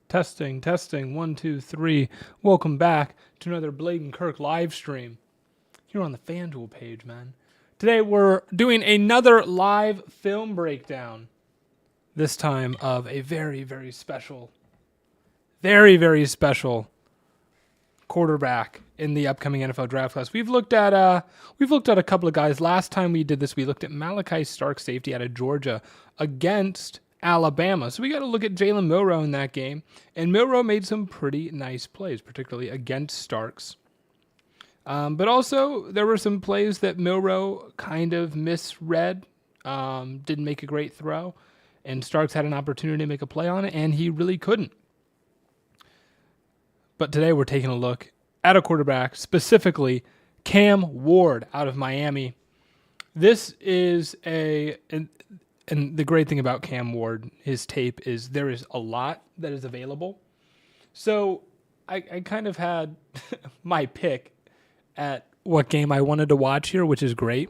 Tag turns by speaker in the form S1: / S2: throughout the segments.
S1: Testing, testing, 1, 2, 3. Welcome back to another Blaiden Kirk live stream here on the FanDuel page, man. Today we're doing another live film breakdown. This time of a very, very special quarterback in the upcoming NFL draft class. We've looked at a couple of guys. Last time we did this, we looked at Malachi Stark, safety out of Georgia, against Alabama. So we got to look at Jalen Milroe in that game. And Milroe made some pretty nice plays, particularly against Starks. But also, there were some plays that Milroe kind of misread, didn't make a great throw, and Starks had an opportunity to make a play on it, and he really couldn't. But today we're taking a look at a quarterback, specifically Cam Ward out of Miami. This is and the great thing about Cam Ward, his tape, is there is a lot that is available. So I kind of had my pick at what game I wanted to watch here, which is great.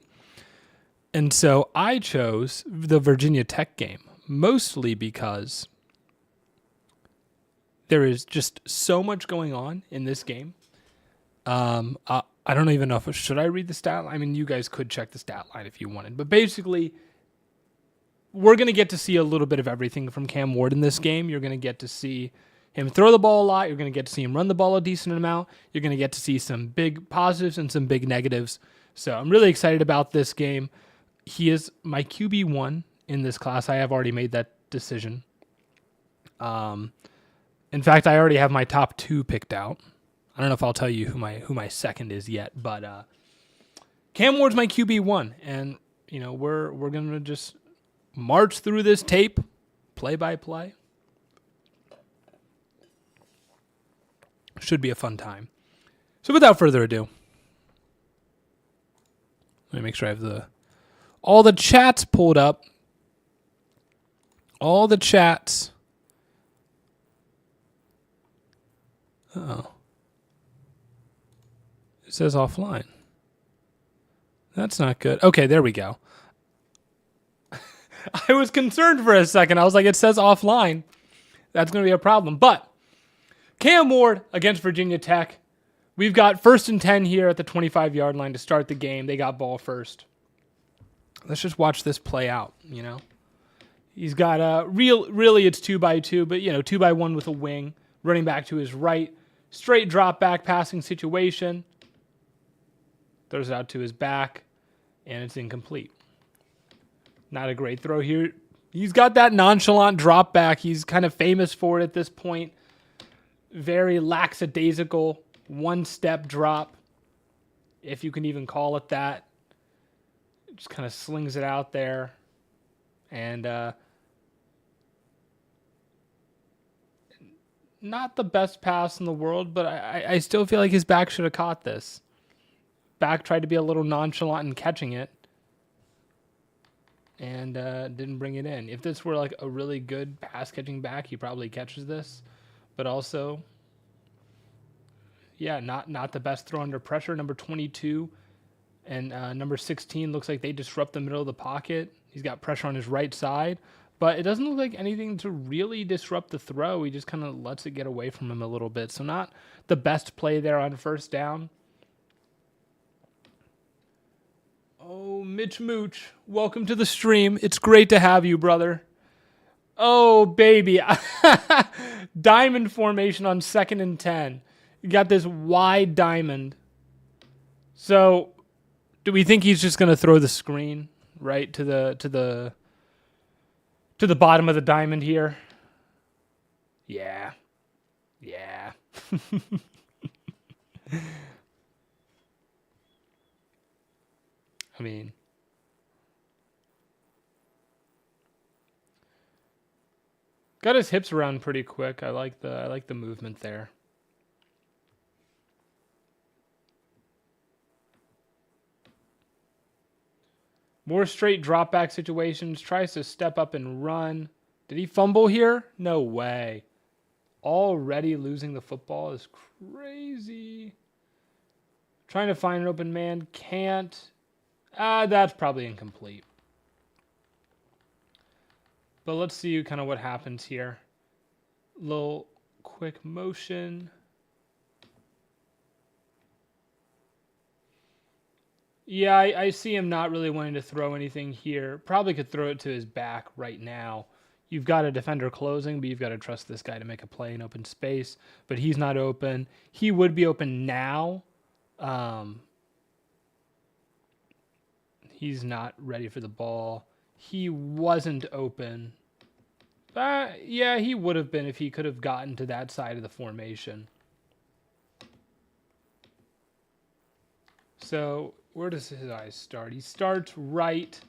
S1: And so I chose the Virginia Tech game, mostly because there is just so much going on in this game. I don't even know should I read the stat line? I mean, you guys could check the stat line if you wanted. But basically, we're going to get to see a little bit of everything from Cam Ward in this game. You're going to get to see him throw the ball a lot. You're going to get to see him run the ball a decent amount. You're going to get to see some big positives and some big negatives. So I'm really excited about this game. He is my QB1 in this class. I have already made that decision. In fact, I already have my top 2 picked out. I don't know if I'll tell you who my second is yet, but Cam Ward's my QB1, and we're gonna just march through this tape, play by play. Should be a fun time. So without further ado, let me make sure I have all the chats pulled up. All the chats. Uh-oh. It says offline. That's not good. Okay, there we go. I was concerned for a second. I was like, it says offline. That's going to be a problem. But Cam Ward against Virginia Tech. We've got 1st and 10 here at the 25-yard line to start the game. They got ball first. Let's just watch this play out, He's got really it's 2x2, but 2x1 with a wing. Running back to his right. Straight drop back passing situation. Throws it out to his back, and it's incomplete. Not a great throw here. He's got that nonchalant drop back. He's kind of famous for it at this point. Very lackadaisical, one-step drop, if you can even call it that. Just kind of slings it out there. And not the best pass in the world, but I still feel like his back should have caught this. Back tried to be a little nonchalant in catching it, and didn't bring it in. If this were like a really good pass catching back, he probably catches this. But also, yeah, not the best throw under pressure. Number 22 and number 16 looks like they disrupt the middle of the pocket. He's got pressure on his right side, but it doesn't look like anything to really disrupt the throw. He just kind of lets it get away from him a little bit. So not the best play there on 1st down. Oh, Mitch Mooch, welcome to the stream. It's great to have you, brother. Oh, baby. Diamond formation on 2nd and 10. You got this wide diamond. So, do we think he's just going to throw the screen right to the bottom of the diamond here? Yeah. I mean, got his hips around pretty quick. I like the movement there. More straight drop back situations. Tries to step up and run. Did he fumble here? No way. Already losing the football is crazy. Trying to find an open man. Can't. That's probably incomplete. But let's see kind of what happens here. Little quick motion. Yeah, I see him not really wanting to throw anything here. Probably could throw it to his back right now. You've got a defender closing, but you've got to trust this guy to make a play in open space. But he's not open. He would be open now. He's not ready for the ball. He wasn't open. Yeah, he would have been if he could have gotten to that side of the formation. So where does his eyes start? He starts right.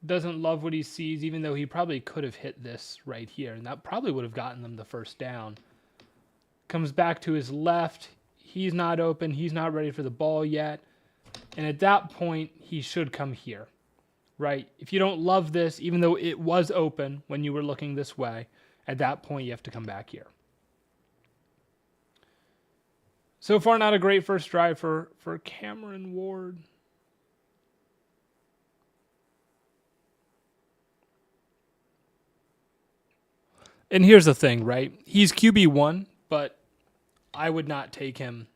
S1: Doesn't love what he sees, even though he probably could have hit this right here, and that probably would have gotten them the first down. Comes back to his left. He's not open. He's not ready for the ball yet. And at that point, he should come here, right? If you don't love this, even though it was open when you were looking this way, at that point, you have to come back here. So far, not a great first drive for Cameron Ward. And here's the thing, right? He's QB1, but I would not take him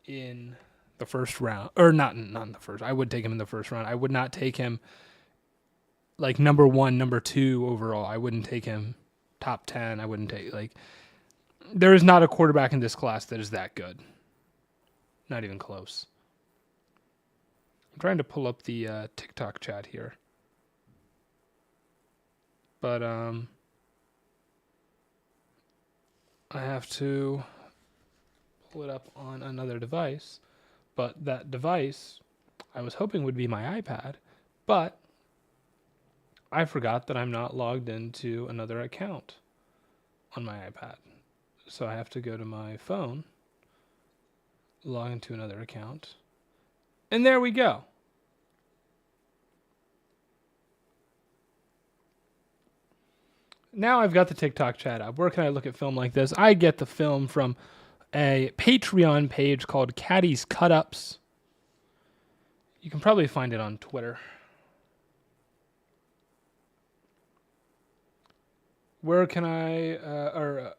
S1: in the first round. Or not in the first. I would take him in the first round. I would not take him like number 1, number 2 overall. I wouldn't take him top 10. I wouldn't take, like, there is not a quarterback in this class that is that good. Not even close. I'm trying to pull up the TikTok chat here. But I have to pull it up on another device. But that device, I was hoping would be my iPad. But I forgot that I'm not logged into another account on my iPad. So I have to go to my phone, log into another account, and there we go. Now I've got the TikTok chat up. Where can I look at film like this? I get the film from a Patreon page called Caddy's Cut-Ups. You can probably find it on Twitter. Where can I,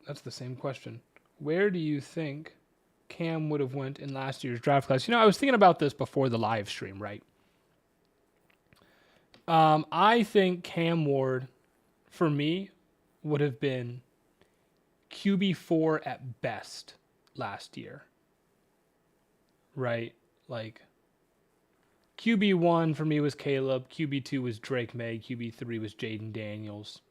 S1: that's the same question. Where do you think Cam would have went in last year's draft class? You know, I was thinking about this before the live stream, right? I think Cam Ward, for me, would have been QB4 at best last year. Right? Like, QB1 for me was Caleb. QB2 was Drake May. QB3 was Jaden Daniels.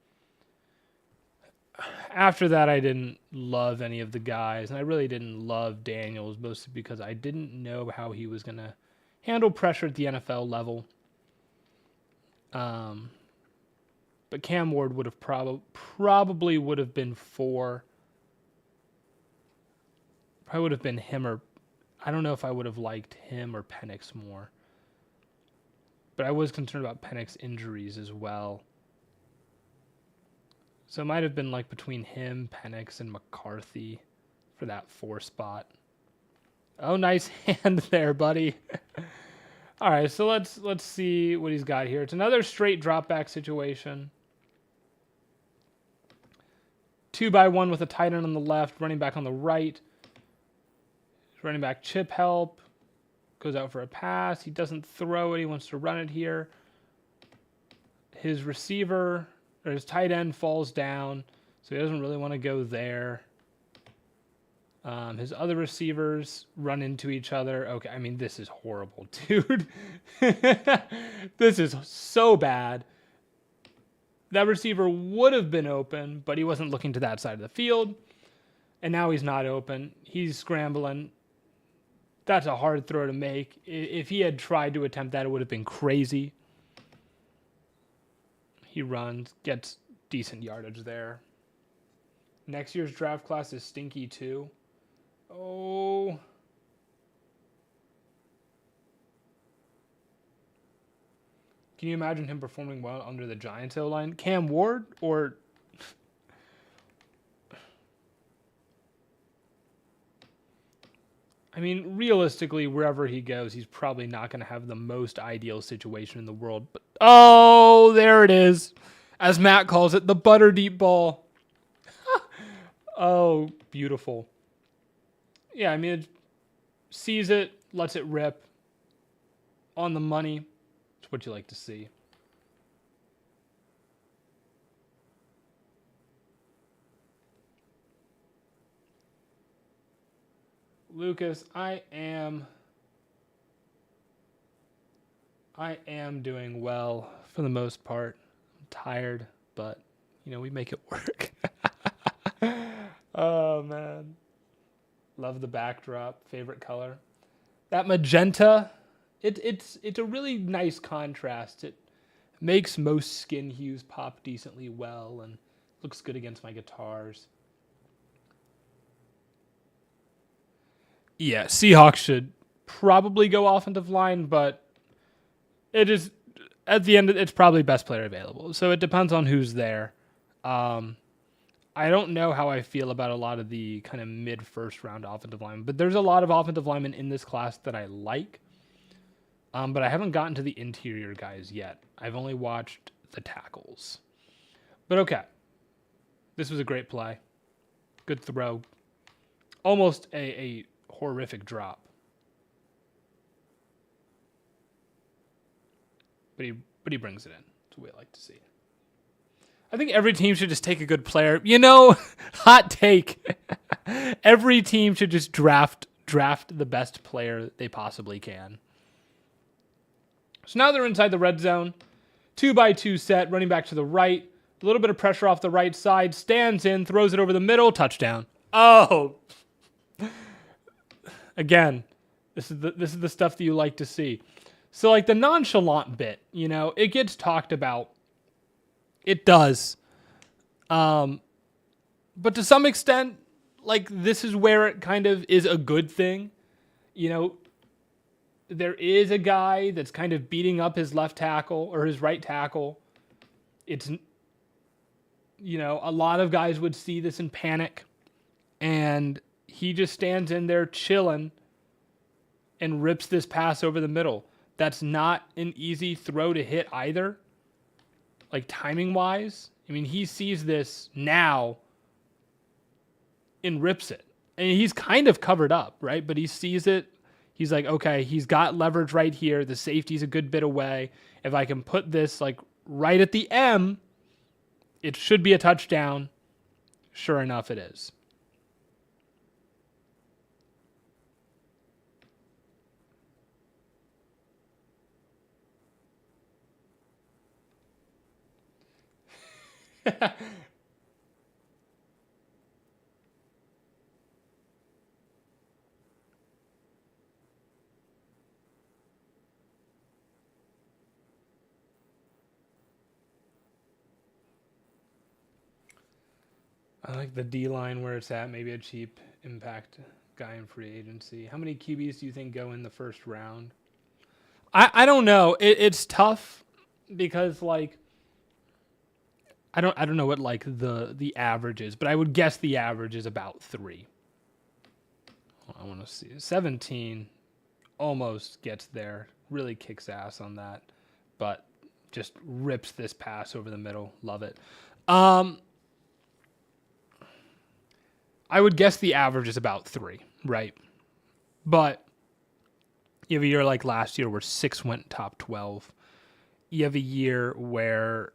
S1: After that, I didn't love any of the guys, and I really didn't love Daniels, mostly because I didn't know how he was going to handle pressure at the NFL level. But Cam Ward would have probably would have been 4. Probably would have been him, or I don't know if I would have liked him or Penix more. But I was concerned about Penix injuries as well. So it might have been like between him, Penix, and McCarthy for that 4 spot. Oh, nice hand there, buddy. All right, so let's see what he's got here. It's another straight drop back situation. 2-by-1 with a tight end on the left, running back on the right. Running back chip help. Goes out for a pass. He doesn't throw it. He wants to run it here. His receiver, or his tight end, falls down, so he doesn't really want to go there. His other receivers run into each other. Okay, I mean, this is horrible, dude. This is so bad. That receiver would have been open, but he wasn't looking to that side of the field. And now he's not open. He's scrambling. That's a hard throw to make. If he had tried to attempt that, it would have been crazy. He runs, gets decent yardage there. Next year's draft class is stinky too. Oh. Can you imagine him performing well under the Giants O-line? Cam Ward or... I mean, realistically, wherever he goes, he's probably not going to have the most ideal situation in the world. But oh, there it is. As Matt calls it, the butter deep ball. Oh, beautiful. Yeah, I mean, it sees it, lets it rip. On the money. It's what you like to see. Lucas, I am doing well for the most part. I'm tired, but we make it work. Oh man. Love the backdrop. Favorite color. That magenta, it's a really nice contrast. It makes most skin hues pop decently well and looks good against my guitars. Yeah, Seahawks should probably go offensive line, but it is at the end it's probably best player available. So it depends on who's there. I don't know how I feel about a lot of the kind of mid first round offensive linemen, but there's a lot of offensive linemen in this class that I like. But I haven't gotten to the interior guys yet. I've only watched the tackles. But okay. This was a great play. Good throw. Almost a horrific drop. But he brings it in. That's what we like to see. I think every team should just take a good player. Hot take. Every team should just draft the best player they possibly can. So now they're inside the red zone. 2-by-2 set, running back to the right. A little bit of pressure off the right side. Stands in, throws it over the middle. Touchdown. Oh. Again, this is the stuff that you like to see. So like the nonchalant bit, it gets talked about. It does. But to some extent, like this is where it kind of is a good thing. There is a guy that's kind of beating up his left tackle or his right tackle. It's, a lot of guys would see this and panic. And he just stands in there chilling and rips this pass over the middle. That's not an easy throw to hit either. Like timing wise. I mean, he sees this now and rips it. And he's kind of covered up, right? But he sees it. He's like, okay, he's got leverage right here. The safety's a good bit away. If I can put this like right at the M, it should be a touchdown. Sure enough, it is. I like the D line where it's at. Maybe a cheap impact guy in free agency. How many QBs do you think go in the first round? I don't know. It's tough because like I don't know what like the average is, but I would guess the average is about 3. I want to see 17 almost gets there. Really kicks ass on that, but just rips this pass over the middle. Love it. I would guess the average is about 3, right? But you have a year like last year where 6 went top 12. You have a year where,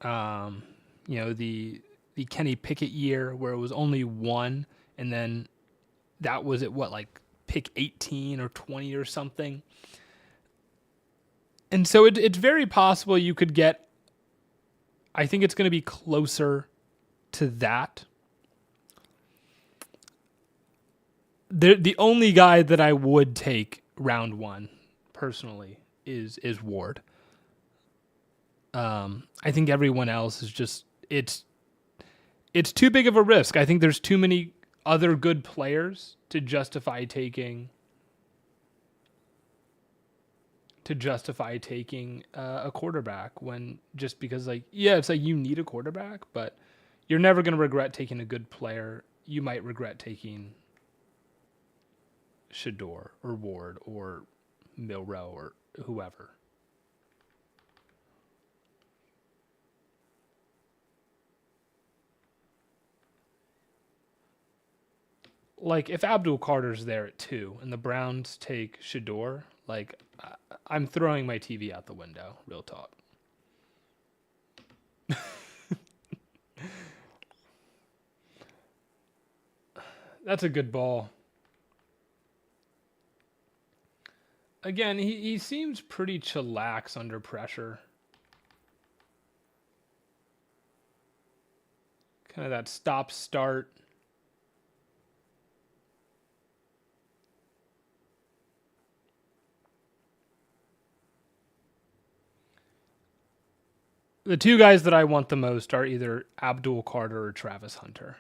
S1: the Kenny Pickett year where it was only 1, and then that was at pick 18 or 20 or something. And so it's very possible you could get, I think it's going to be closer to that. The only guy that I would take round 1 personally is Ward. I think everyone else is just it's too big of a risk. I think there's too many other good players to justify taking a quarterback when just because it's like you need a quarterback, but you're never going to regret taking a good player. You might regret taking Shador or Ward or Milrow or whoever. like if Abdul Carter's there at 2 and the Browns take Shador, like I'm throwing my TV out the window. Real talk. That's a good ball. Again, he seems pretty chillax under pressure. Kind of that stop start. The two guys that I want the most are either Abdul Carter or Travis Hunter.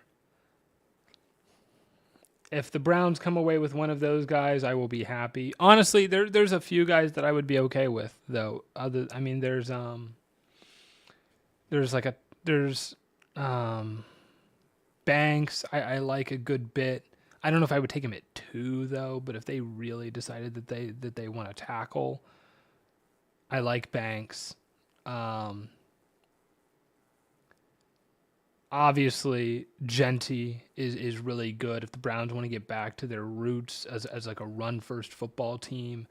S1: If the Browns come away with one of those guys, I will be happy. Honestly, there's a few guys that I would be okay with though. There's Banks. I like a good bit. I don't know if I would take him at 2 though, but if they really decided that they want to tackle, I like Banks. Obviously, Genty is really good if the Browns want to get back to their roots as like a run-first football team.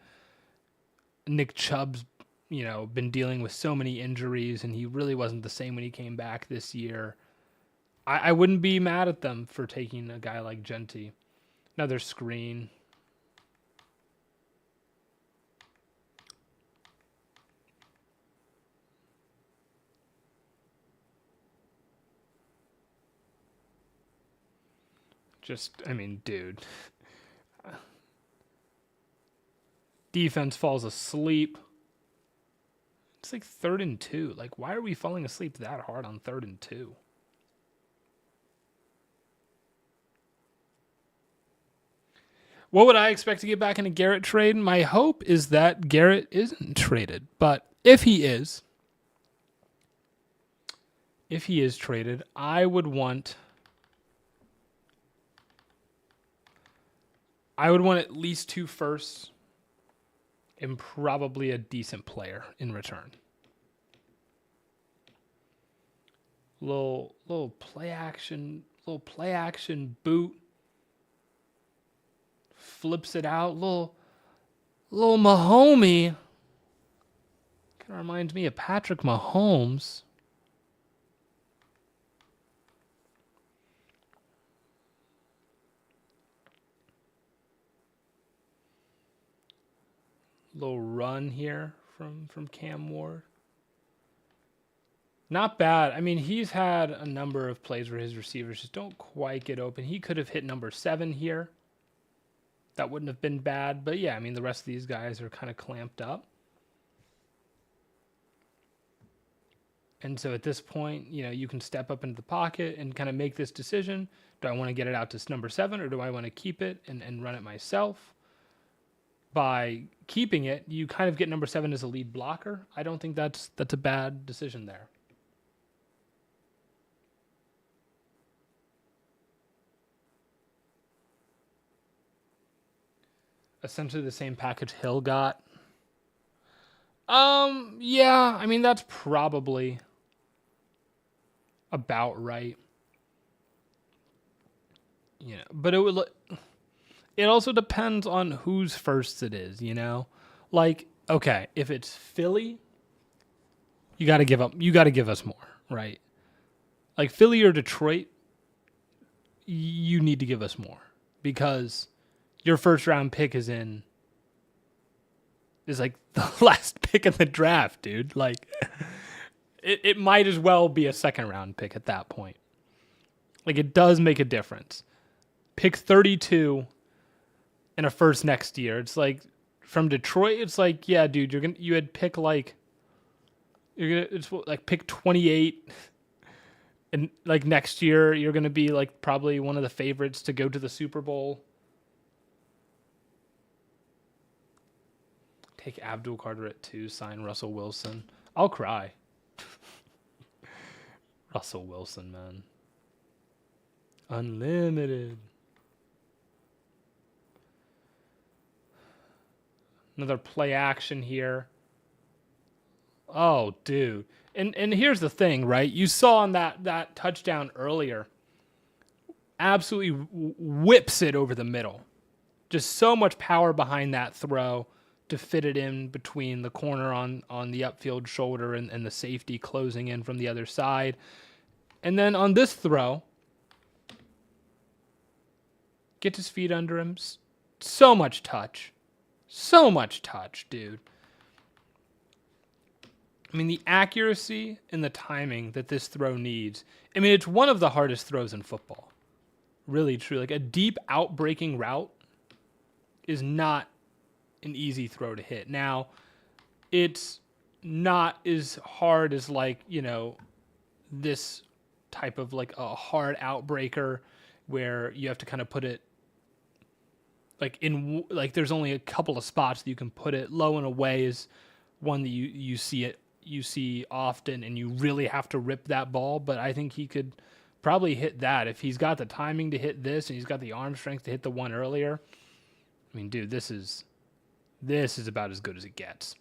S1: Nick Chubb's, been dealing with so many injuries, and he really wasn't the same when he came back this year. I wouldn't be mad at them for taking a guy like Genty. Another screen. Dude. Defense falls asleep. It's like 3rd and 2. Like, why are we falling asleep that hard on 3rd and 2? What would I expect to get back in a Garrett trade? My hope is that Garrett isn't traded. But if he is traded, I would want at least 2 firsts and probably a decent player in return. Little play action boot. Flips it out. Little Mahomey. Kind of reminds me of Patrick Mahomes. Little run here from Cam Ward. Not bad. I mean, he's had a number of plays where his receivers just don't quite get open. He could have hit number 7 here. That wouldn't have been bad. But yeah, I mean, the rest of these guys are kind of clamped up. And so at this point, you can step up into the pocket and kind of make this decision. Do I want to get it out to number 7 or do I want to keep it and run it myself? By keeping it, you kind of get number 7 as a lead blocker. I don't think that's a bad decision there. Essentially the same package Hill got. Yeah, I mean, that's probably about right. But it also depends on whose first it is, Like, okay, if it's Philly, you got to give us more, right? Like Philly or Detroit, you need to give us more because your first round pick is like the last pick in the draft, dude. Like it might as well be a second round pick at that point. Like it does make a difference. Pick 32 and a first next year. It's like from Detroit, it's like, yeah, dude, you had pick like it's like pick 28 and like next year you're going to be like probably one of the favorites to go to the Super Bowl. Take Abdul Carter at 2, sign Russell Wilson. I'll cry. Russell Wilson, man. Unlimited. Another play action here. Oh, dude. And here's the thing, right? You saw on that touchdown earlier. absolutely whips it over the middle. Just so much power behind that throw to fit it in between the corner on the upfield shoulder and the safety closing in from the other side. And then on this throw, gets his feet under him. So much touch. So much touch, dude. I mean, the accuracy and the timing that this throw needs. I mean, it's one of the hardest throws in football. Really true. Like a deep out-breaking route is not an easy throw to hit. Now, it's not as hard as like, you know, this type of like a hard outbreaker where you have to kind of put it like in, like there's only a couple of spots that you can put it. Low and away is one that you see often, and you really have to rip that ball. But I think he could probably hit that if he's got the timing to hit this and he's got the arm strength to hit the one earlier. I mean, dude, this is about as good as it gets.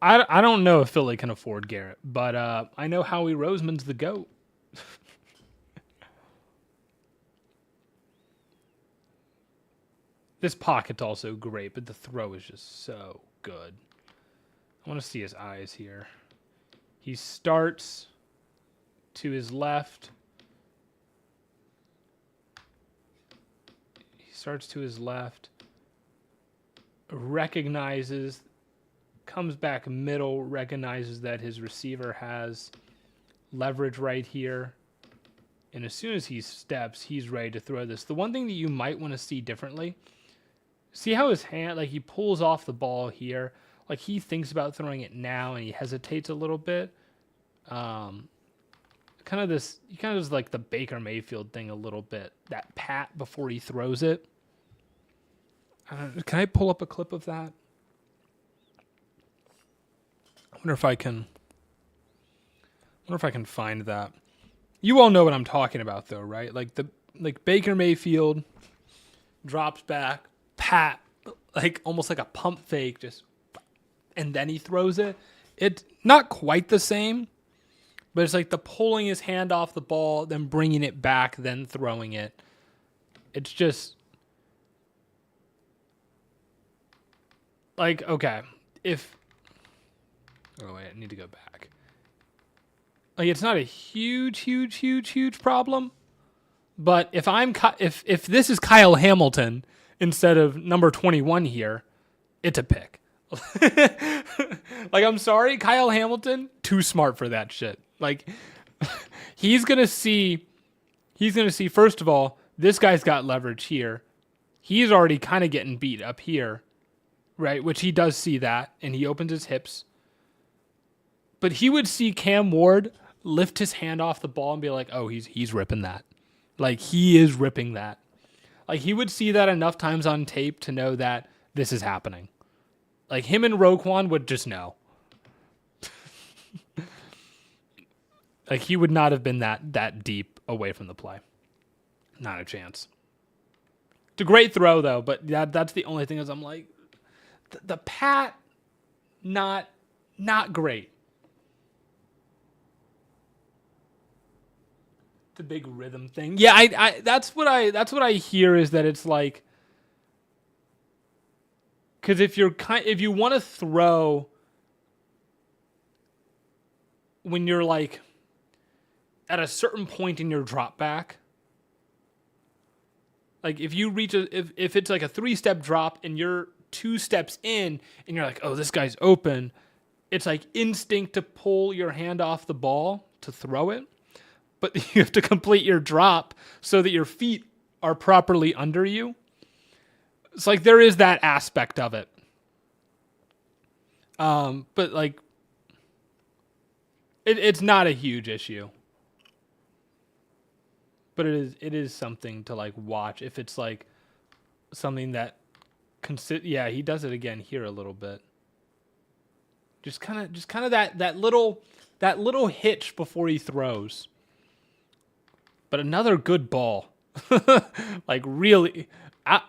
S1: I don't know if Philly can afford Garrett, but I know Howie Roseman's the GOAT. This pocket's also great, but the throw is just so good. I want to see his eyes here. He starts to his left. Recognizes, comes back middle, recognizes that his receiver has leverage right here. And as soon as he steps, he's ready to throw this. The one thing that you might want to see differently, see how his hand, like he pulls off the ball here. Like he thinks about throwing it now and he hesitates a little bit. Kind of this, he kind of does like the Baker Mayfield thing a little bit. That pat before he throws it. Can I pull up a clip of that? I wonder if I can find that. You all know what I'm talking about though, right? Like Baker Mayfield drops back, pat, like almost like a pump fake, just, and then he throws it. It's not quite the same, but it's like the pulling his hand off the ball, then bringing it back, then throwing it. It's just like, okay, oh wait, I need to go back. Like it's not a huge problem, but if this is Kyle Hamilton instead of number 21 here, it's a pick. Like I'm sorry, Kyle Hamilton, too smart for that shit. Like he's gonna see first of all, this guy's got leverage here. He's already kind of getting beat up here, right? Which he does see that, and he opens his hips. But he would see Cam Ward lift his hand off the ball and be like, oh, he's ripping that. Like, he is ripping that. Like, he would see that enough times on tape to know that this is happening. Like, him and Roquan would just know. Like, he would not have been that deep away from the play. Not a chance. It's a great throw, though, but that's the only thing is I'm like, the pat, not great. The big rhythm thing. Yeah, I that's what I hear is that it's like, because if you want to throw when you're like at a certain point in your drop back, like if you reach if it's like a 3-step drop and you're 2 steps in and you're like, oh, this guy's open, it's like instinct to pull your hand off the ball to throw it. But you have to complete your drop so that your feet are properly under you. It's like there is that aspect of it. But like, it's not a huge issue. But it is something to like watch if it's like something that yeah, he does it again here a little bit. Just kind of that little hitch before he throws. But another good ball. Like, really.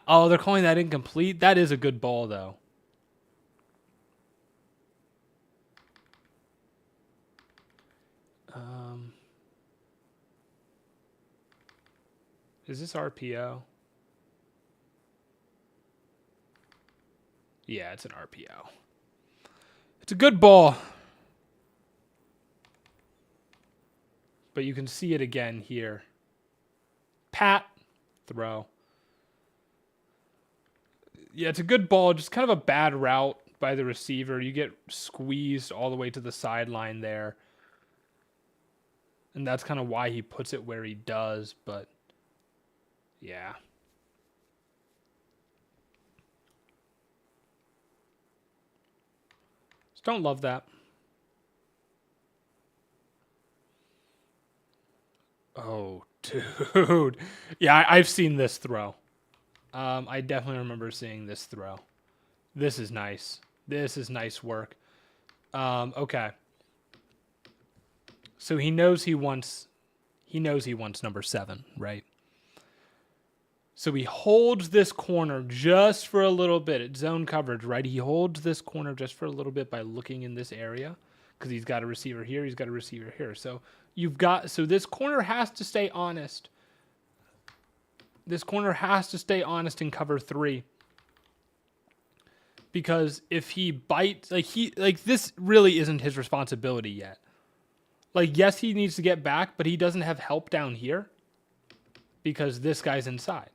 S1: Oh, they're calling that incomplete? That is a good ball, though. Is this RPO? Yeah, it's an RPO. It's a good ball. But you can see it again here. Pat, throw. Yeah, it's a good ball. Just kind of a bad route by the receiver. You get squeezed all the way to the sideline there. And that's kind of why he puts it where he does. But, yeah. Just don't love that. Oh, dude. Yeah, I've seen this throw. I definitely remember seeing this throw. This is nice. This is nice work. Okay. So he knows he wants number 7, right? So he holds this corner just for a little bit. It's zone coverage, right? He holds this corner just for a little bit by looking in this area because he's got a receiver here, he's got a receiver here. So this corner has to stay honest. This corner has to stay honest in cover 3. Because if he bites, this really isn't his responsibility yet. Like, yes, he needs to get back, but he doesn't have help down here because this guy's inside.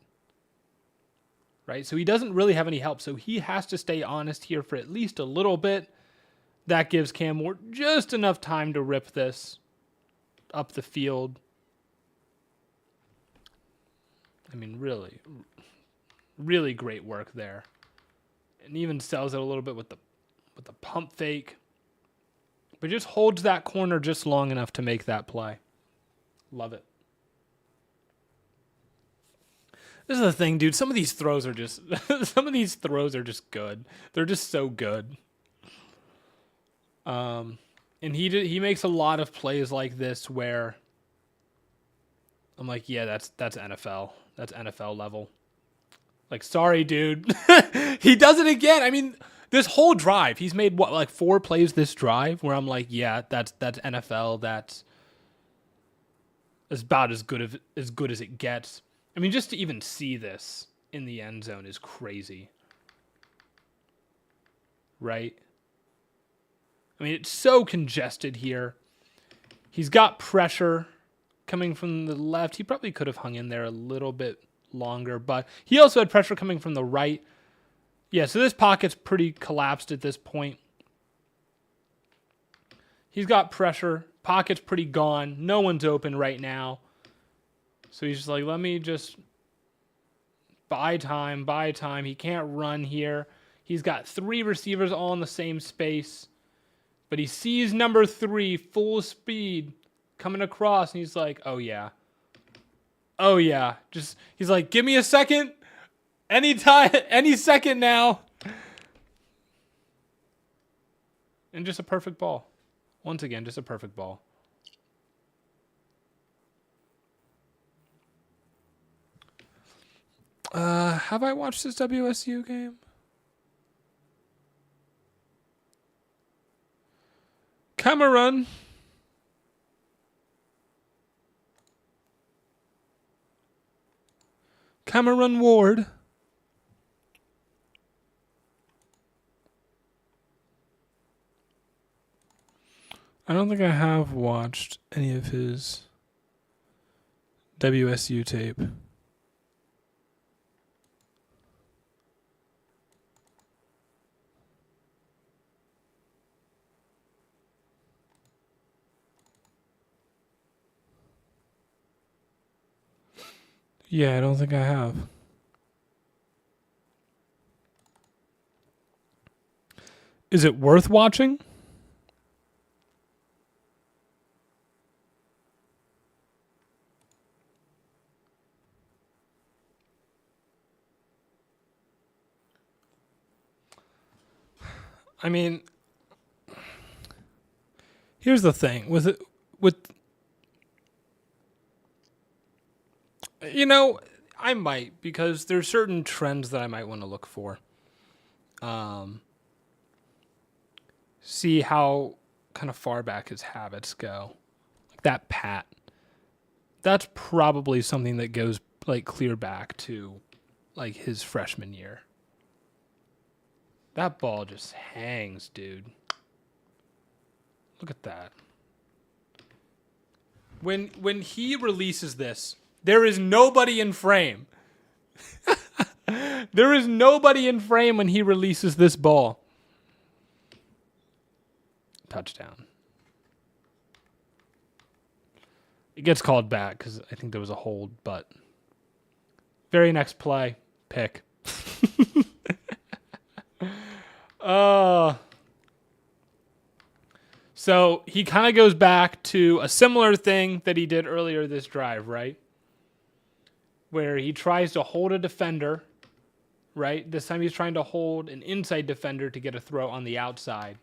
S1: Right? So he doesn't really have any help. So he has to stay honest here for at least a little bit. That gives Cam Ward just enough time to rip this up the field. I mean, really, really great work there. And even sells it a little bit with the pump fake. But just holds that corner just long enough to make that play. Love it. This is the thing, dude. Some of these throws are just good. They're just so good. And he makes a lot of plays like this where I'm like, yeah, that's NFL. That's NFL level. Like, sorry, dude. He does it again. I mean, this whole drive, he's made 4 plays this drive where I'm like, yeah, that's NFL. That's about as good as it gets. I mean, just to even see this in the end zone is crazy. Right? I mean, it's so congested here. He's got pressure coming from the left. He probably could have hung in there a little bit longer, but he also had pressure coming from the right. Yeah, so this pocket's pretty collapsed at this point. He's got pressure. Pocket's pretty gone. No one's open right now. So he's just like, let me just buy time. He can't run here. He's got 3 receivers all in the same space. But he sees number 3 full speed coming across, and he's like, oh, yeah. Oh, yeah. He's like, give me a second. Anytime, any second now. And just a perfect ball. Once again, just a perfect ball. Have I watched this WSU game? Cameron. Cameron Ward. I don't think I have watched any of his WSU tape. Yeah, I don't think I have. Is it worth watching? I mean, here's the thing with I might, because there's certain trends that I might want to look for. See how kind of far back his habits go. Like that pat. That's probably something that goes like clear back to like his freshman year. That ball just hangs, dude. Look at that. When he releases this, there is nobody in frame. There is nobody in frame when he releases this ball. Touchdown. It gets called back because I think there was a hold, but very next play, pick. So he kind of goes back to a similar thing that he did earlier this drive, right? Where he tries to hold a defender, right? This time he's trying to hold an inside defender to get a throw on the outside.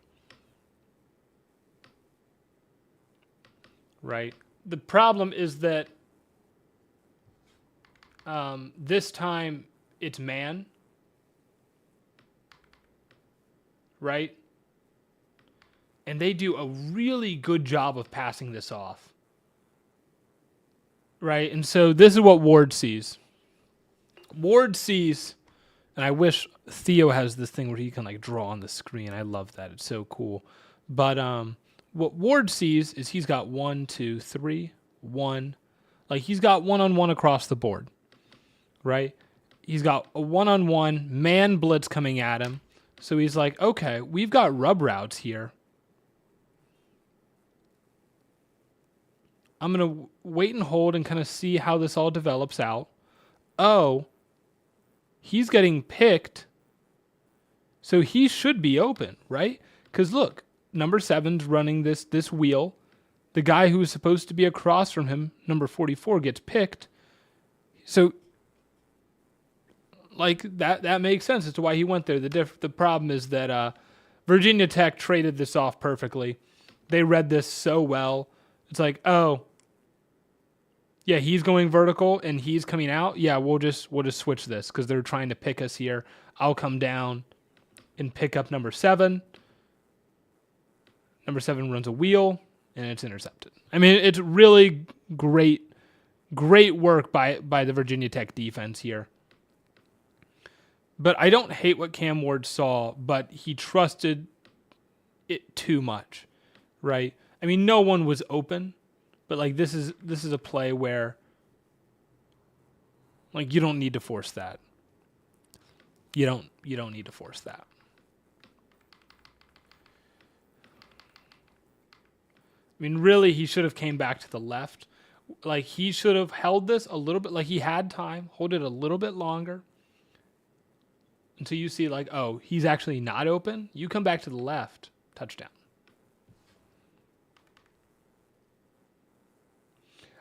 S1: Right? The problem is that this time it's man. Right? And they do a really good job of passing this off. Right? And so this is what Ward sees. Ward sees, and I wish Theo has this thing where he can like draw on the screen. I love that. It's so cool. But what Ward sees is he's got 1, 2, 3, 1. Like he's got one-on-one across the board. Right? He's got a one-on-one man blitz coming at him. So he's like, okay, we've got rub routes here. I'm going to wait and hold and kind of see how this all develops out. Oh, he's getting picked. So he should be open, right? Because look, number 7's running this wheel. The guy who was supposed to be across from him, number 44, gets picked. So like that makes sense as to why he went there. The problem is that Virginia Tech traded this off perfectly. They read this so well. It's like, oh, yeah, he's going vertical and he's coming out. Yeah, we'll just switch this because they're trying to pick us here. I'll come down and pick up number 7. Number 7 runs a wheel and it's intercepted. I mean, it's really great work by the Virginia Tech defense here. But I don't hate what Cam Ward saw, but he trusted it too much, right? I mean, no one was open, but like this is a play where like you don't need to force that. You don't need to force that. I mean, really, he should have came back to the left. Like he should have held this a little bit. Like he had time, hold it a little bit longer. Until you see like, oh, he's actually not open. You come back to the left, touchdown.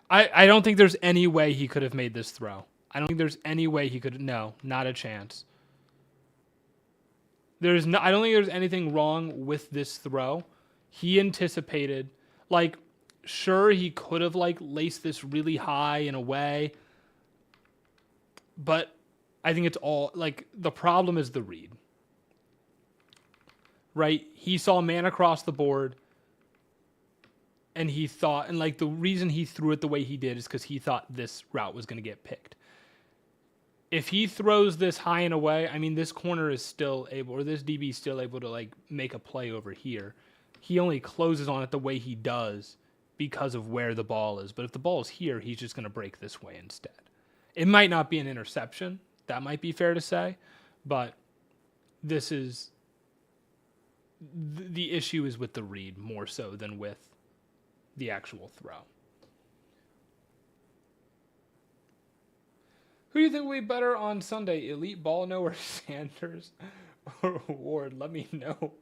S1: I don't think there's any way he could have made this throw. I don't think there's any way he could. No, not a chance. I don't think there's anything wrong with this throw. He anticipated, like, sure, he could have like laced this really high in a way, but I think it's all like the problem is the read, right? He saw man across the board and he thought, and like the reason he threw it the way he did is because he thought this route was going to get picked. If he throws this high and away, I mean, this corner is still able, or this DB is still able to like make a play over here. He only closes on it the way he does because of where the ball is. But if the ball is here, he's just going to break this way instead. It might not be an interception. That might be fair to say, but this is the issue is with the read more so than with the actual throw. Who do you think will be better on Sunday, Elite Ballno or Sanders or Ward? Let me know.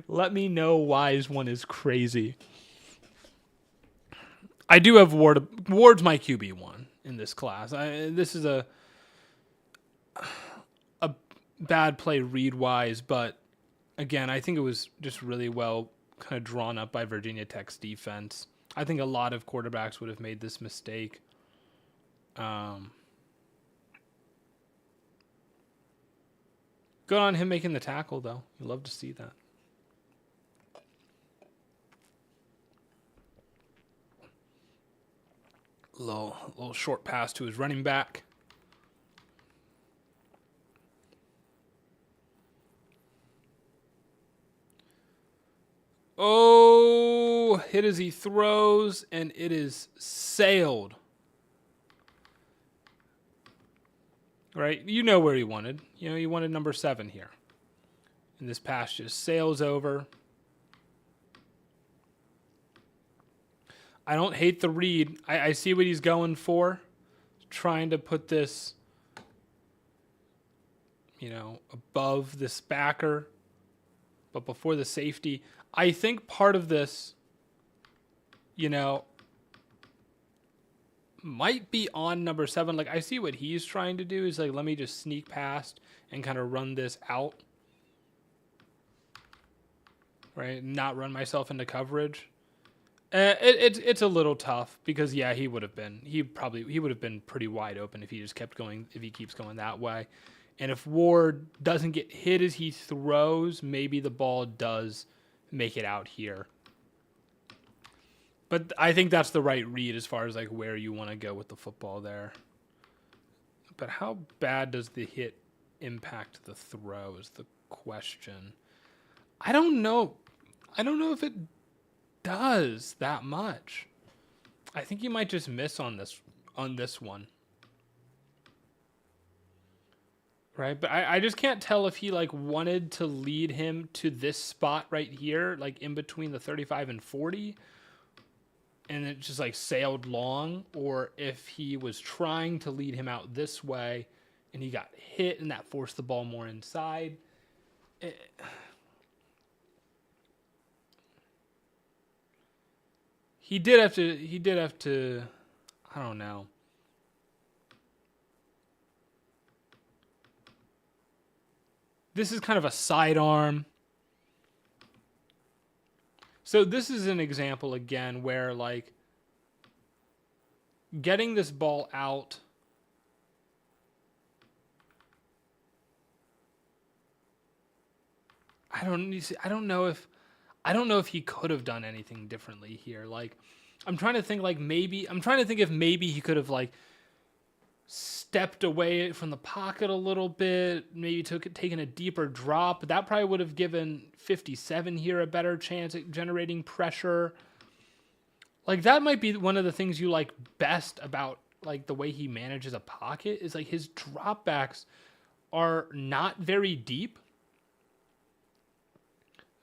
S1: Let me know why one is crazy. I do have Ward. Ward's my QB1 in this class. This is a bad play read-wise, but again, I think it was just really well kind of drawn up by Virginia Tech's defense. I think a lot of quarterbacks would have made this mistake. Good on him making the tackle, though. You love to see that. Little short pass to his running back. Oh, hit as he throws, and it is sailed. Right? You know where he wanted. You know, he wanted number 7 here. And this pass just sails over. I don't hate the read. I see what he's going for. Trying to put this, you know, above this backer, but before the safety. I think part of this, you know, might be on number 7. Like, I see what he's trying to do is like, let me just sneak past and kind of run this out. Right? Not run myself into coverage. It's a little tough because he would have been pretty wide open if he just kept going, if he keeps going that way. And if Ward doesn't get hit as he throws, maybe the ball does make it out here. But I think that's the right read as far as like where you want to go with the football there. But how bad does the hit impact the throw is the question. I don't know if it does that much. I think you might just miss on this one. Right? But I just can't tell if he like wanted to lead him to this spot right here, like in between the 35 and 40, and it just like sailed long, or if he was trying to lead him out this way and he got hit and that forced the ball more inside. He did have to, I don't know. This is kind of a sidearm. So this is an example again where like getting this ball out I don't know if he could have done anything differently here. Like I'm trying to think if maybe he could have like stepped away from the pocket a little bit, maybe taken a deeper drop. That probably would have given 57 here a better chance at generating pressure. Like that might be one of the things you like best about like the way he manages a pocket is like his dropbacks are not very deep.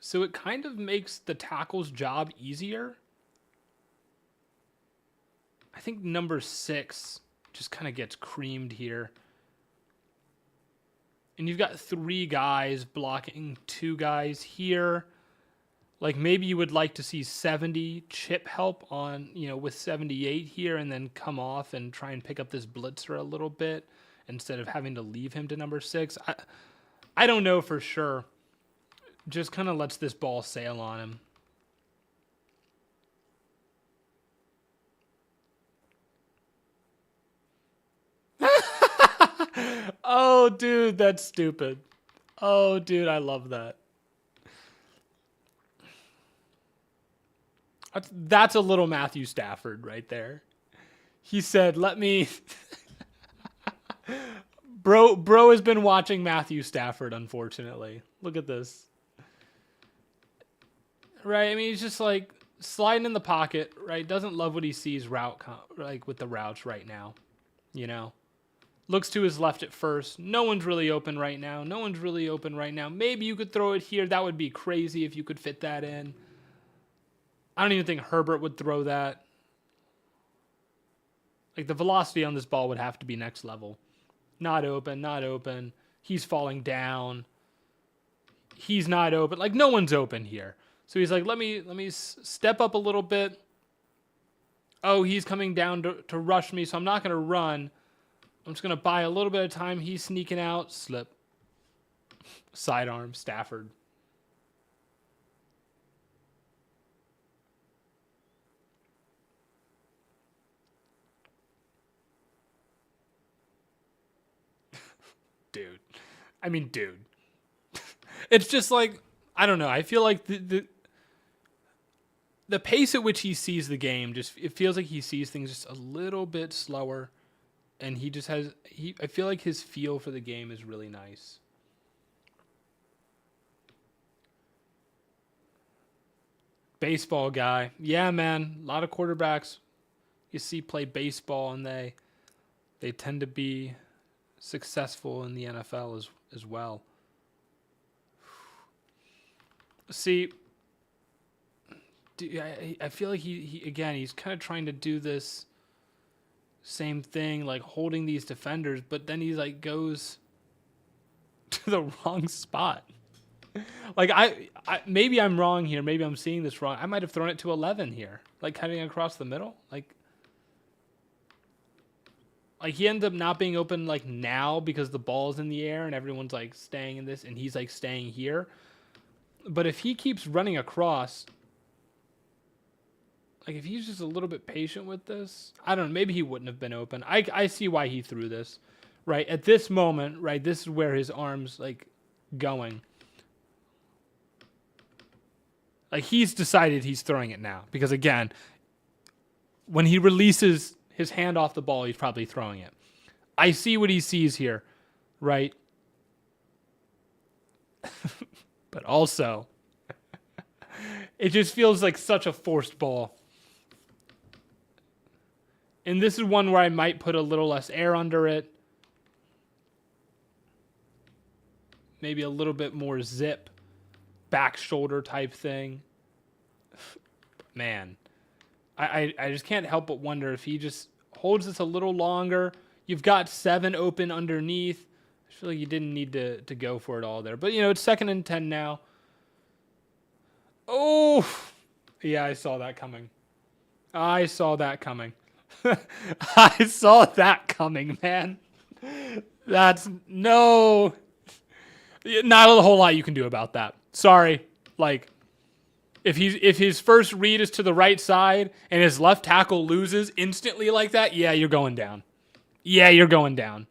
S1: So it kind of makes the tackle's job easier. I think number 6 just kind of gets creamed here. And you've got 3 guys blocking 2 guys here. Like maybe you would like to see 70 chip help on, with 78 here and then come off and try and pick up this blitzer a little bit instead of having to leave him to number 6. I don't know for sure. Just kind of lets this ball sail on him. Oh, dude, that's stupid. Oh, dude, I love that. That's a little Matthew Stafford right there. He said, let me... Bro has been watching Matthew Stafford, unfortunately. Look at this. Right? I mean, he's just like sliding in the pocket, right? Doesn't love what he sees with the routes right now, Looks to his left at first. No one's really open right now. Maybe you could throw it here. That would be crazy if you could fit that in. I don't even think Herbert would throw that. Like the velocity on this ball would have to be next level. Not open. He's falling down. He's not open. Like no one's open here. So he's like, let me step up a little bit. Oh, he's coming down to rush me, so I'm not going to run. I'm just going to buy a little bit of time. He's sneaking out. Slip. Sidearm. Stafford. Dude. It's just like, I don't know. I feel like the pace at which he sees the game, just it feels like he sees things just a little bit slower, and he just has I feel like his feel for the game is really nice. Baseball guy. Yeah, man. A lot of quarterbacks you see play baseball, and they tend to be successful in the NFL as well. See, I feel like he again, he's kind of trying to do this same thing, like holding these defenders, but then he like goes to the wrong spot. Like I maybe I'm wrong here. Maybe I'm seeing this wrong. I might have thrown it to 11 here, like cutting across the middle. Like he ended up not being open like now because the ball's in the air and everyone's like staying in this, and he's like staying here. But if he keeps running across, like if he's just a little bit patient with this, I don't know. Maybe he wouldn't have been open. I see why he threw this, right at this moment. Right, this is where his arms like going. Like he's decided he's throwing it now because again, when he releases his hand off the ball, he's probably throwing it. I see what he sees here, right? But also, it just feels like such a forced ball. And this is one where I might put a little less air under it. Maybe a little bit more zip, back shoulder type thing. Man, I just can't help but wonder if he just holds this a little longer. You've got 7 open underneath. I feel like you didn't need to go for it all there. But, it's 2nd and 10 now. Oh, yeah, I saw that coming. I saw that coming. I saw that coming, man. That's no... Not a whole lot you can do about that. Sorry. Like, if his first read is to the right side and his left tackle loses instantly like that, yeah, you're going down. Yeah, you're going down.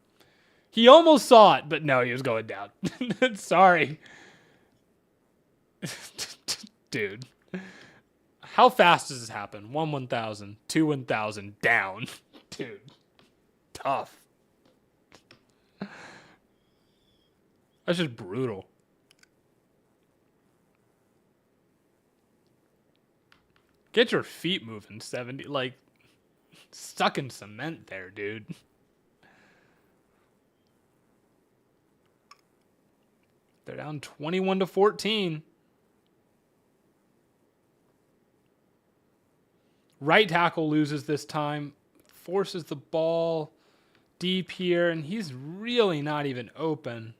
S1: He almost saw it, but no, he was going down. Sorry. Dude. How fast does this happen? 1,000, 2 1,000, down. Dude. Tough. That's just brutal. Get your feet moving, 70. Like, stuck in cement there, dude. They're down 21-14. Right tackle loses this time. Forces the ball deep here, and he's really not even open.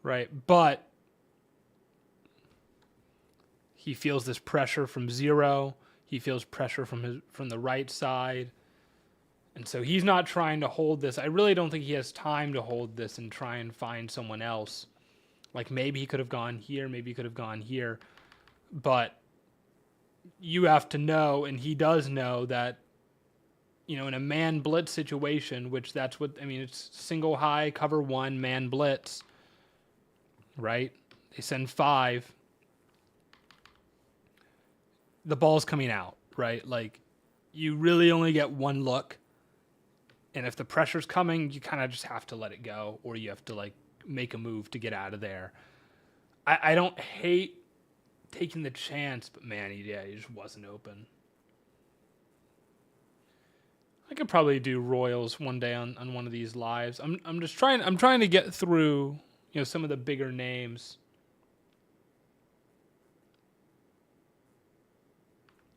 S1: Right, but he feels this pressure from 0. He feels pressure from the right side. And so he's not trying to hold this. I really don't think he has time to hold this and try and find someone else. Like maybe he could have gone here, maybe he could have gone here. But you have to know, and he does know that, in a man blitz situation, which that's what, it's single high, cover 1, man blitz. Right? They send 5. The ball's coming out, right? Like, you really only get one look. And if the pressure's coming, you kind of just have to let it go, or you have to, like, make a move to get out of there. I don't hate taking the chance, but, man, he just wasn't open. I could probably do Royals one day on one of these lives. I'm trying to get through some of the bigger names.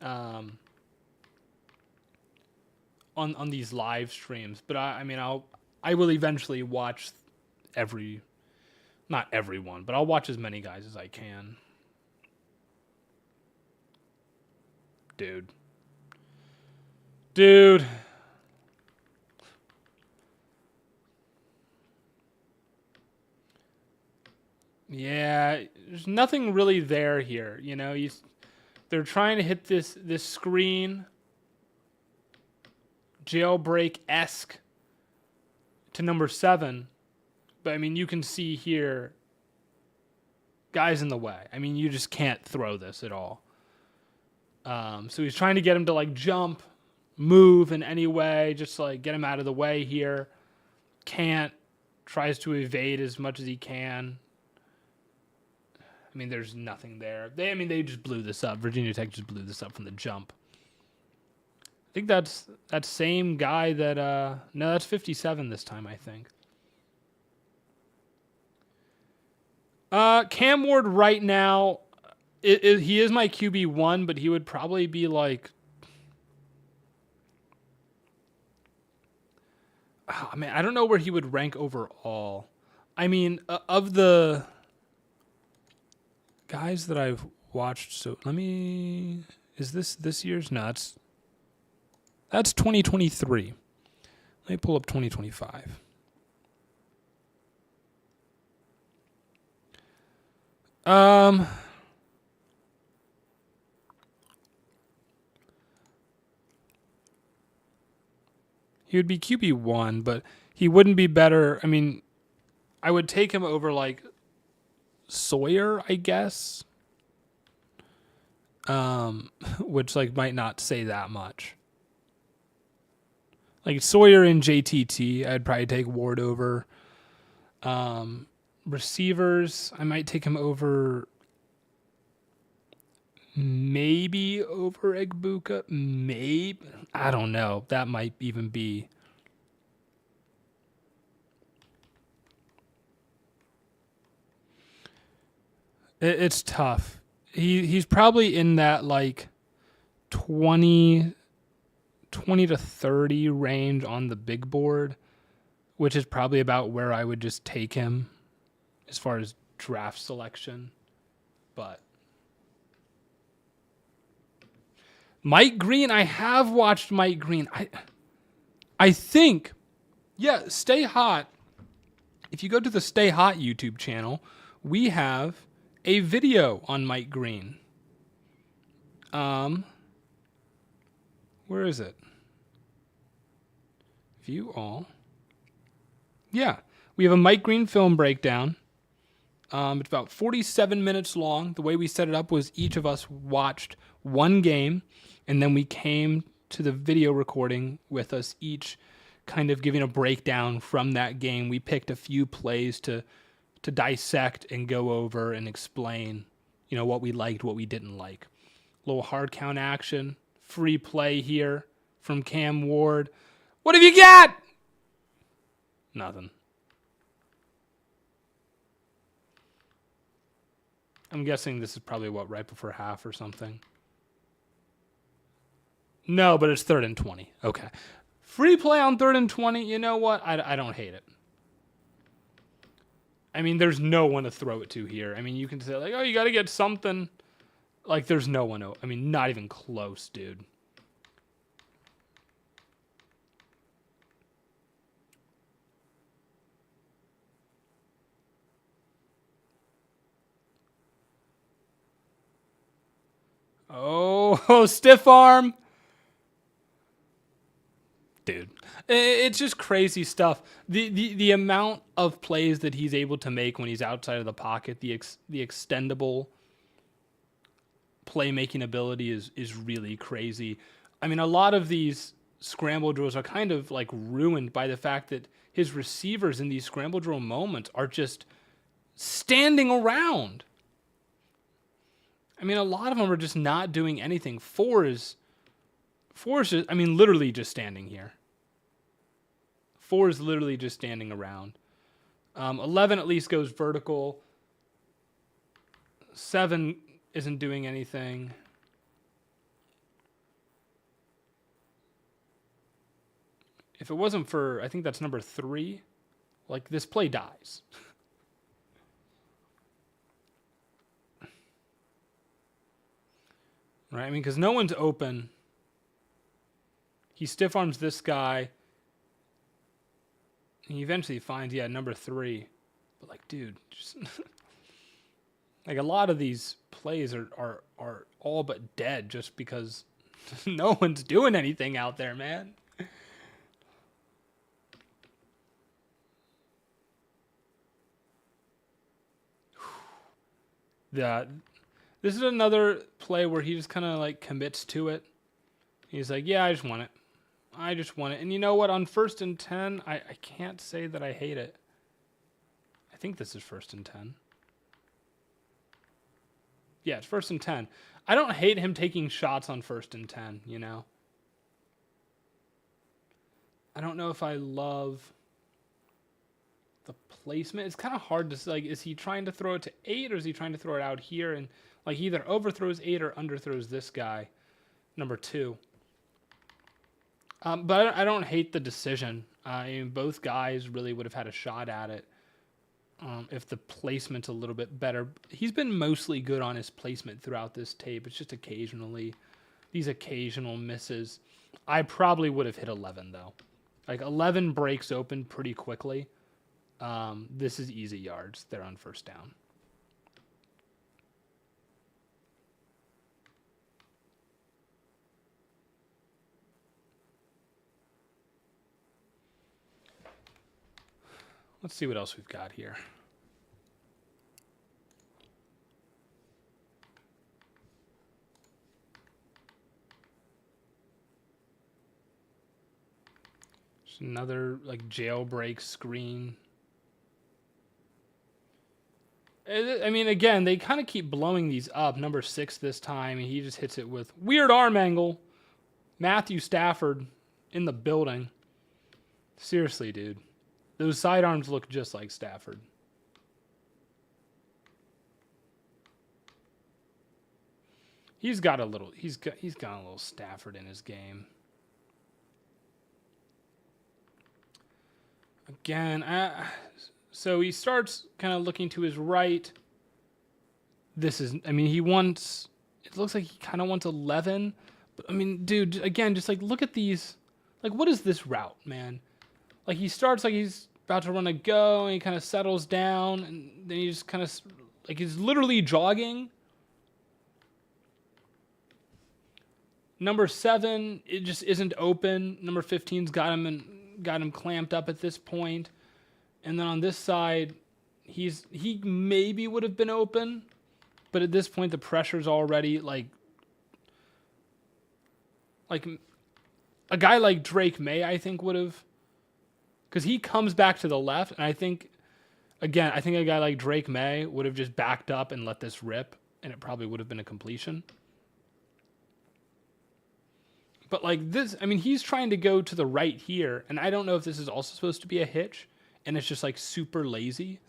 S1: On these live streams, but I will eventually watch not everyone, but I'll watch as many guys as I can. Dude. Yeah, there's nothing really there here. They're trying to hit this screen, jailbreak-esque to number 7. But, I mean, you can see here, guys in the way. I mean, you just can't throw this at all. So he's trying to get him to, like, jump, move in any way, just, like, get him out of the way here. Can't. Tries to evade as much as he can. I mean, there's nothing there. They just blew this up. Virginia Tech just blew this up from the jump. I think that's that same guy that... no, that's 57 this time, I think. Cam Ward right now, he is my QB1, but he would probably be like... Oh, man, I don't know where he would rank overall. I mean, of the guys that I've watched, so let me... Is this year's? No, that's 2023. Let me pull up 2025. He would be QB1, but he wouldn't be better. I mean, I would take him over, like, Sawyer, I guess. Which, like, might not say that much. Like, Sawyer and JTT, I'd probably take Ward over. Receivers, I might take him over... Maybe over Egbuka. Maybe. I don't know. That might even be. It's tough. He's probably in that like 20 to 30 range on the big board, which is probably about where I would just take him as far as draft selection. But Mike Green, I have watched Mike Green. I think, yeah, Stay Hot. If you go to the Stay Hot YouTube channel, we have a video on Mike Green. Where is it? View all. Yeah, we have a Mike Green film breakdown. It's about 47 minutes long. The way we set it up was each of us watched one game, and then we came to the video recording with us each kind of giving a breakdown from that game. We picked a few plays to dissect and go over and explain, you know, what we liked, what we didn't like. A little hard count action, free play here from Cam Ward. What have you got? Nothing. I'm guessing this is probably, right before half or something? No, but it's 3rd and 20. Okay. Free play on 3rd and 20. You know what? I don't hate it. I mean, there's no one to throw it to here. I mean, you can say, like, oh, you got to get something. Like, there's no one. I mean, not even close, dude. Oh, stiff arm. Dude, it's just crazy stuff. The amount of plays that he's able to make when he's outside of the pocket, the extendable playmaking ability is really crazy. I mean, a lot of these scramble drills are kind of like ruined by the fact that his receivers in these scramble drill moments are just standing around. I mean, a lot of them are just not doing anything. Four is just, I mean, literally just standing here. 4 is literally just standing around. 11 at least goes vertical. 7 isn't doing anything. If it wasn't for, I think that's number 3, like, this play dies. Right? I mean, because no one's open. He stiff arms this guy. He eventually finds, number 3. But, like, dude, just like, a lot of these plays are all but dead just because no one's doing anything out there, man. The This is another play where he just kind of like commits to it. He's like, yeah, I just want it. I just want it. And you know what? On 1st and 10, I can't say that I hate it. I think this is 1st and 10. Yeah, it's 1st and 10. I don't hate him taking shots on 1st and 10, you know? I don't know if I love the placement. It's kind of hard to, like, is he trying to throw it to 8 or is he trying to throw it out here? And, like, he either overthrows 8 or underthrows this guy, number 2. But I don't hate the decision. I mean, both guys really would have had a shot at it if the placement's a little bit better. He's been mostly good on his placement throughout this tape. It's just occasionally, these occasional misses. I probably would have hit 11, though. Like, 11 breaks open pretty quickly. This is easy yards. They're on 1st down. Let's see what else we've got here. Just another like jailbreak screen. I mean, again, they kind of keep blowing these up. Number 6 this time, and he just hits it with weird arm angle. Matthew Stafford in the building. Seriously, dude. Those sidearms look just like Stafford. He's got a little Stafford in his game. Again, so he starts kind of looking to his right. This is, I mean, he wants, it looks like he kind of wants 11. But, I mean, dude, again, just like look at these. Like, what is this route, man? Like, he starts like he's about to run a go, and he kind of settles down, and then he just kind of, like, he's literally jogging. Number 7, it just isn't open. Number 15's got him clamped up at this point. And then on this side, he maybe would have been open, but at this point the pressure's already like a guy like Drake May, I think, would have, because he comes back to the left, and I think a guy like Drake May would have just backed up and let this rip, and it probably would have been a completion. But like this, I mean, he's trying to go to the right here, and I don't know if this is also supposed to be a hitch, and it's just like super lazy.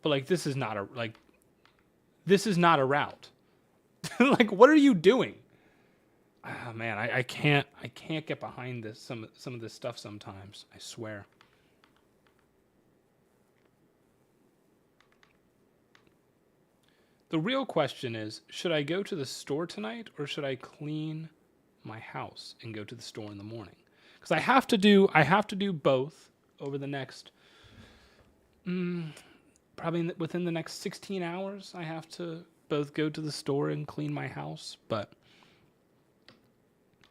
S1: But like this is not a route. Like, what are you doing? Oh, man, I can't get behind this some of this stuff sometimes. I swear. The real question is, should I go to the store tonight or should I clean my house and go to the store in the morning? Because I have to do both over the next probably within the next 16 hours. I have to both go to the store and clean my house, but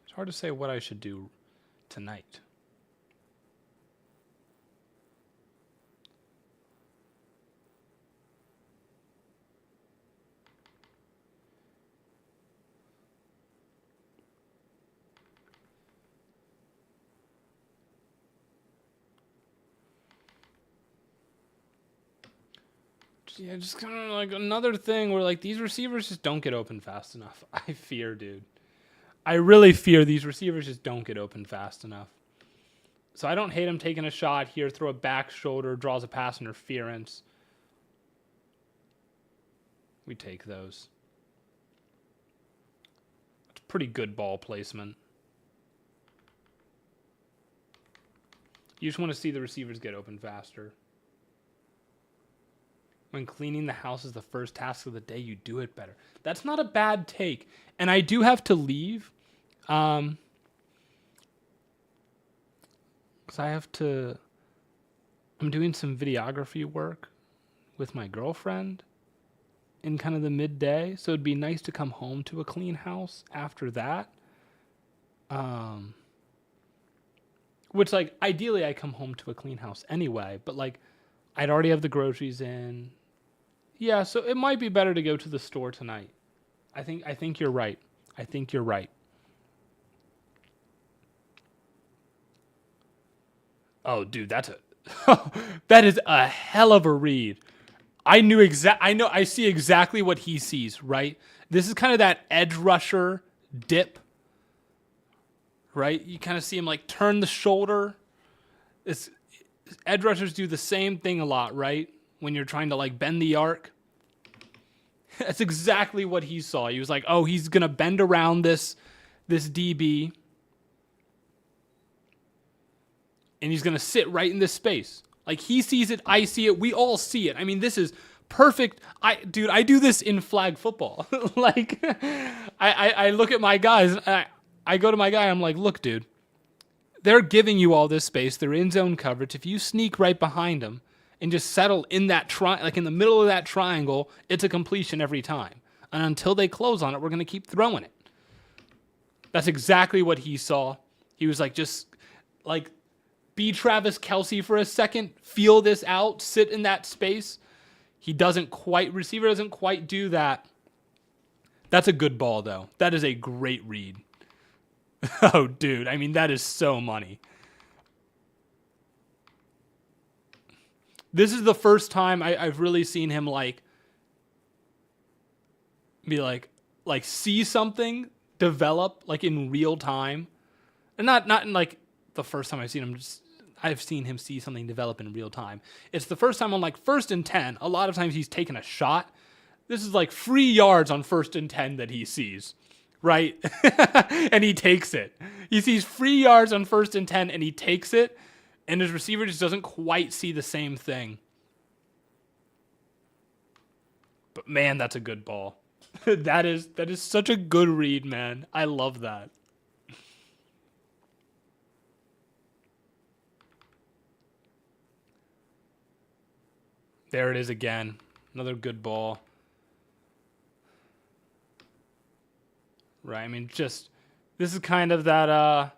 S1: it's hard to say what I should do tonight. Yeah, just kind of like another thing where like these receivers just don't get open fast enough. I fear, dude. I really fear these receivers just don't get open fast enough. So I don't hate him taking a shot here, throw a back shoulder, draws a pass interference. We take those. It's pretty good ball placement. You just want to see the receivers get open faster. When cleaning the house is the first task of the day, you do it better. That's not a bad take. And I do have to leave. Because I'm doing some videography work with my girlfriend in kind of the midday. So it'd be nice to come home to a clean house after that. Which, like, ideally I come home to a clean house anyway. But, like, I'd already have the groceries in. Yeah, so it might be better to go to the store tonight. I think you're right. I think you're right. Oh, dude, that's that is a hell of a read. I see exactly what he sees, right? This is kind of that edge rusher dip, right? You kind of see him like turn the shoulder. It's edge rushers do the same thing a lot, right? When you're trying to like bend the arc. That's exactly what he saw. He was like, "Oh, he's going to bend around this DB and he's going to sit right in this space." Like he sees it, I see it, we all see it. I mean, this is perfect. I do this in flag football. Like I look at my guys, I go to my guy, I'm like, "Look, dude, they're giving you all this space. They're in zone coverage. If you sneak right behind them and just settle in that like in the middle of that triangle, it's a completion every time. And until they close on it, we're going to keep throwing it." That's exactly what he saw. He was like, just like, be Travis Kelce for a second, feel this out, sit in that space. Receiver doesn't quite do that. That's a good ball, though. That is a great read. Oh, dude, I mean, that is so money. This is the first time I've really seen him be like see something develop like in real time. And not in like the first time I've seen him see something develop in real time. It's the first time on like 1st and 10. A lot of times he's taken a shot. This is like free yards on 1st and 10 that he sees, right? And he takes it. He sees free yards on 1st and 10 and he takes it. And his receiver just doesn't quite see the same thing. But man, that's a good ball. That is such a good read, man. I love that. There it is again. Another good ball. Right, I mean, this is kind of that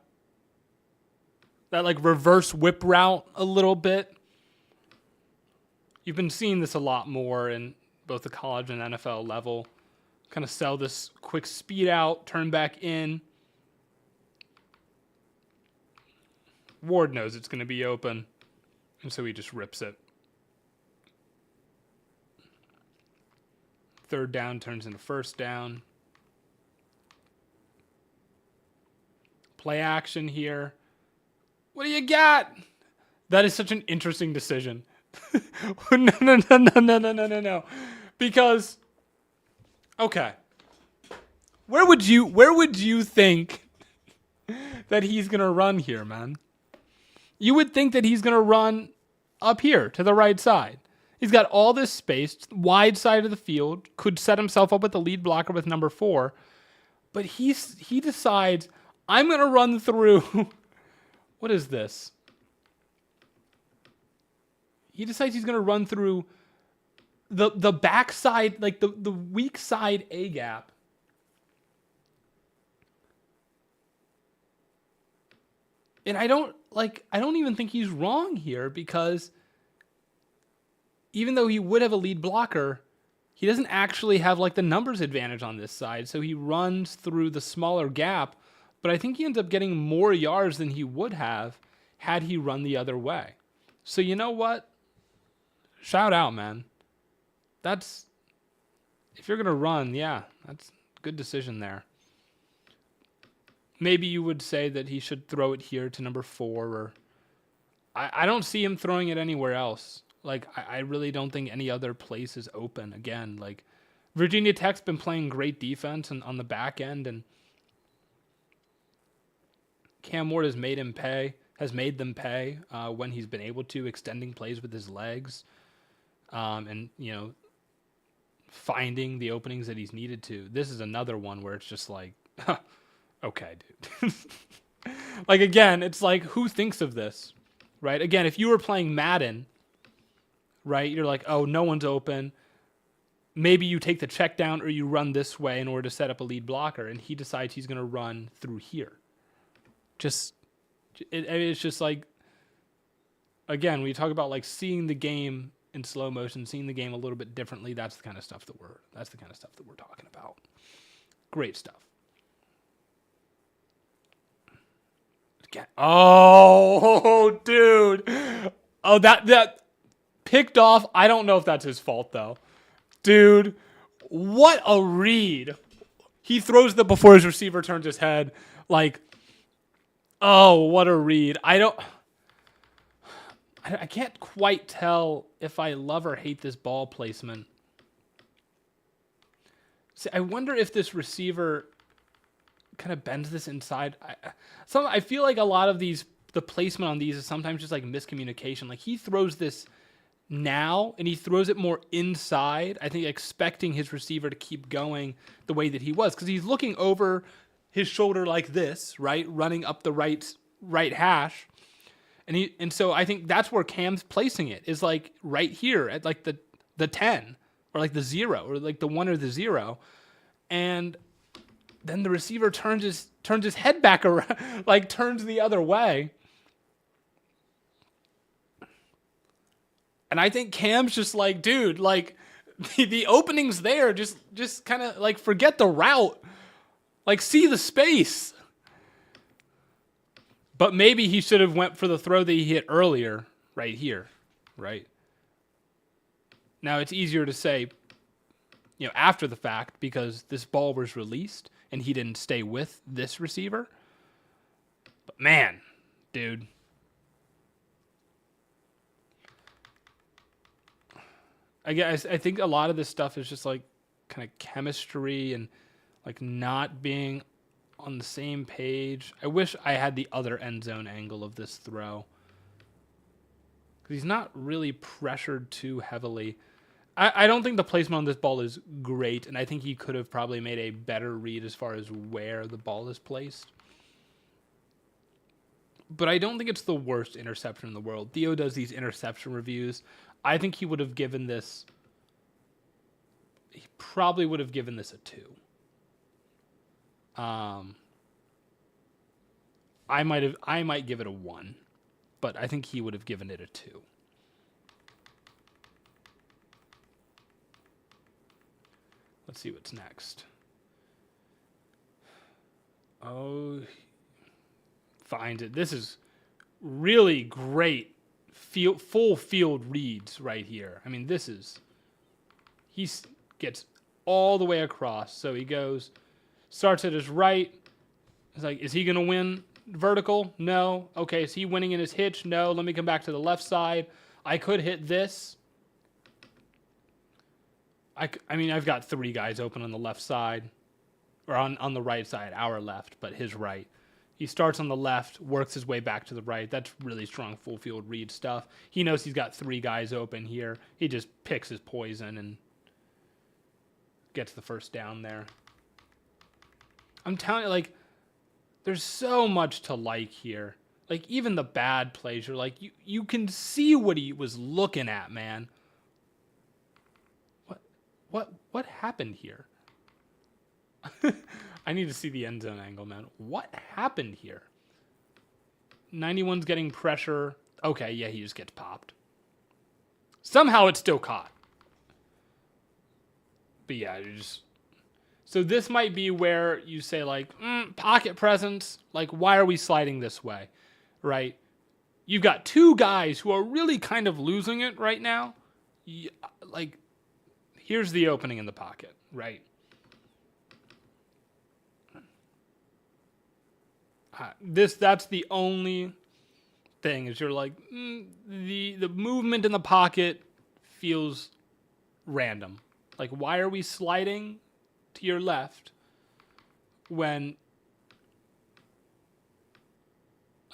S1: like reverse whip route a little bit. You've been seeing this a lot more in both the college and NFL level. Kind of sell this quick speed out, turn back in. Ward knows it's going to be open, and so he just rips it. 3rd down turns into 1st down. Play action here. What do you got? That is such an interesting decision. No. Because, okay. Where would you think that he's going to run here, man? You would think that he's going to run up here to the right side. He's got all this space, wide side of the field, could set himself up with the lead blocker with number 4. But he decides, I'm going to run through, what is this? He decides he's going to run through the backside, like the weak side A gap. And I don't even think he's wrong here, because even though he would have a lead blocker, he doesn't actually have like the numbers advantage on this side. So he runs through the smaller gap, but I think he ends up getting more yards than he would have had he run the other way. So you know what? Shout out, man. If you're going to run, yeah, that's a good decision there. Maybe you would say that he should throw it here to number 4, or I don't see him throwing it anywhere else. Like, I really don't think any other place is open. Again, like, Virginia Tech's been playing great defense on the back end, and Cam Ward has made them pay when he's been able to, extending plays with his legs, and, finding the openings that he's needed to. This is another one where it's just like, okay, dude. Like, again, it's like, who thinks of this, right? Again, if you were playing Madden, right, you're like, oh, no one's open. Maybe you take the check down or you run this way in order to set up a lead blocker, and he decides he's going to run through here. It's just like, again, when you talk about like seeing the game in slow motion, seeing the game a little bit differently. That's the kind of stuff that we're talking about. Great stuff. Oh, dude. Oh, that picked off. I don't know if that's his fault though. Dude, what a read. He throws that before his receiver turns his head. Like, oh, what a read. I can't quite tell if I love or hate this ball placement. See, I wonder if this receiver kind of bends this inside. I feel like a lot of the placement on these is sometimes just like miscommunication. Like he throws this now and he throws it more inside, I think expecting his receiver to keep going the way that he was, because he's looking over his shoulder like this, right? Running up the right hash. And so I think that's where Cam's placing it, is like right here at like the 10 or like the 0 or like the 1 or the 0. And then the receiver turns his head back around, like turns the other way. And I think Cam's just like, dude, like the opening's there. Just kind of like forget the route. Like see the space. But maybe he should have went for the throw that he hit earlier right here, right? Now it's easier to say, after the fact, because this ball was released and he didn't stay with this receiver. But man, dude. I think a lot of this stuff is just like kind of chemistry and like not being on the same page. I wish I had the other end zone angle of this throw, because he's not really pressured too heavily. I don't think the placement on this ball is great, and I think he could have probably made a better read as far as where the ball is placed. But I don't think it's the worst interception in the world. Theo does these interception reviews. I think he would have given this... He probably would have given this a 2. I might give it a 1, but I think he would have given it a 2. Let's see what's next. Oh, finds it. This is really great full field reads right here. I mean, he gets all the way across. So he starts at his right. It's like, is he going to win vertical? No. Okay, is he winning in his hitch? No. Let me come back to the left side. I could hit this. I mean, I've got 3 guys open on the left side, or on the right side, our left, but his right. He starts on the left, works his way back to the right. That's really strong full field read stuff. He knows he's got 3 guys open here. He just picks his poison and gets the first down there. I'm telling you, like, there's so much to like here. Like, even the bad plays, you're like, you can see what he was looking at, man. What happened here? I need to see the end zone angle, man. What happened here? 91's getting pressure. Okay, yeah, he just gets popped. Somehow it's still caught. But yeah, so this might be where you say, like, pocket presence. Like, why are we sliding this way? Right? You've got 2 guys who are really kind of losing it right now. Like, here's the opening in the pocket, right? That's the only thing, is you're like, the movement in the pocket feels random. Like, why are we sliding to your left when,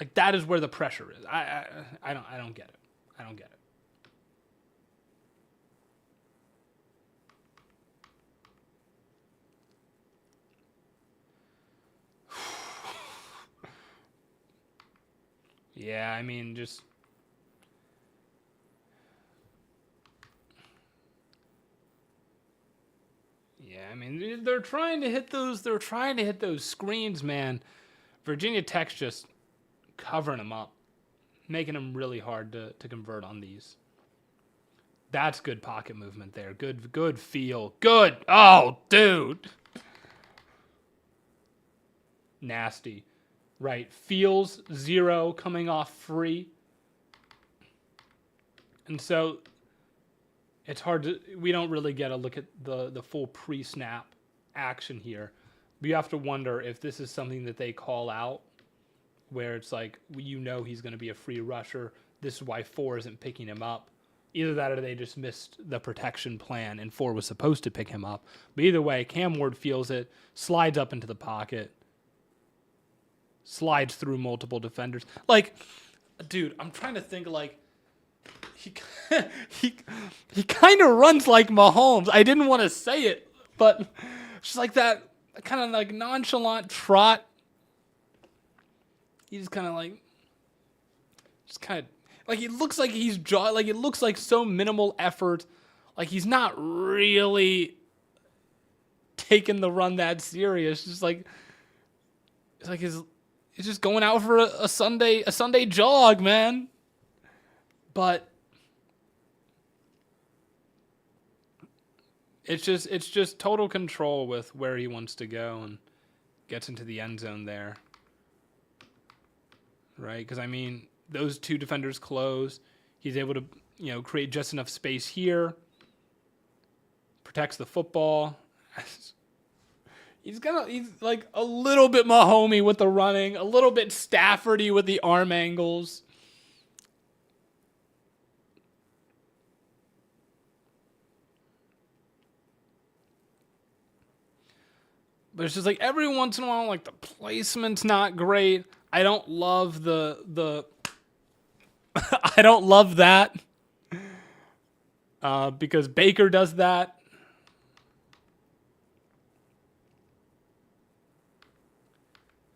S1: like, that is where the pressure is? I don't get it. I don't get it. Yeah, I mean, just... Yeah, I mean, they're trying to hit those screens, man. Virginia Tech's just covering them up, making them really hard to convert on these. That's good pocket movement there. Good feel. Good. Oh, dude. Nasty. Right. Feels 0 coming off free. And so it's hard to, we don't really get a look at the full pre-snap action here. We have to wonder if this is something that they call out where it's like, you know, he's going to be a free rusher. This is why 4 isn't picking him up. Either that or they just missed the protection plan and 4 was supposed to pick him up. But either way, Cam Ward feels it, slides up into the pocket, slides through multiple defenders. Like, dude, I'm trying to think, like, he kind of runs like Mahomes. I didn't want to say it, but just like that kind of like nonchalant trot. He's kind of like, just kind of, like, he looks like he's like, it looks like so minimal effort. Like, he's not really taking the run that serious. Just like, it's like he's just going out for a Sunday jog, man. But it's just total control with where he wants to go and gets into the end zone there. Right? Because, I mean, those 2 defenders close. He's able to, create just enough space here. Protects the football. He's like a little bit Mahomey with the running, a little bit Staffordy with the arm angles. But it's just like every once in a while, like, the placement's not great. I don't love the I don't love that because Baker does that.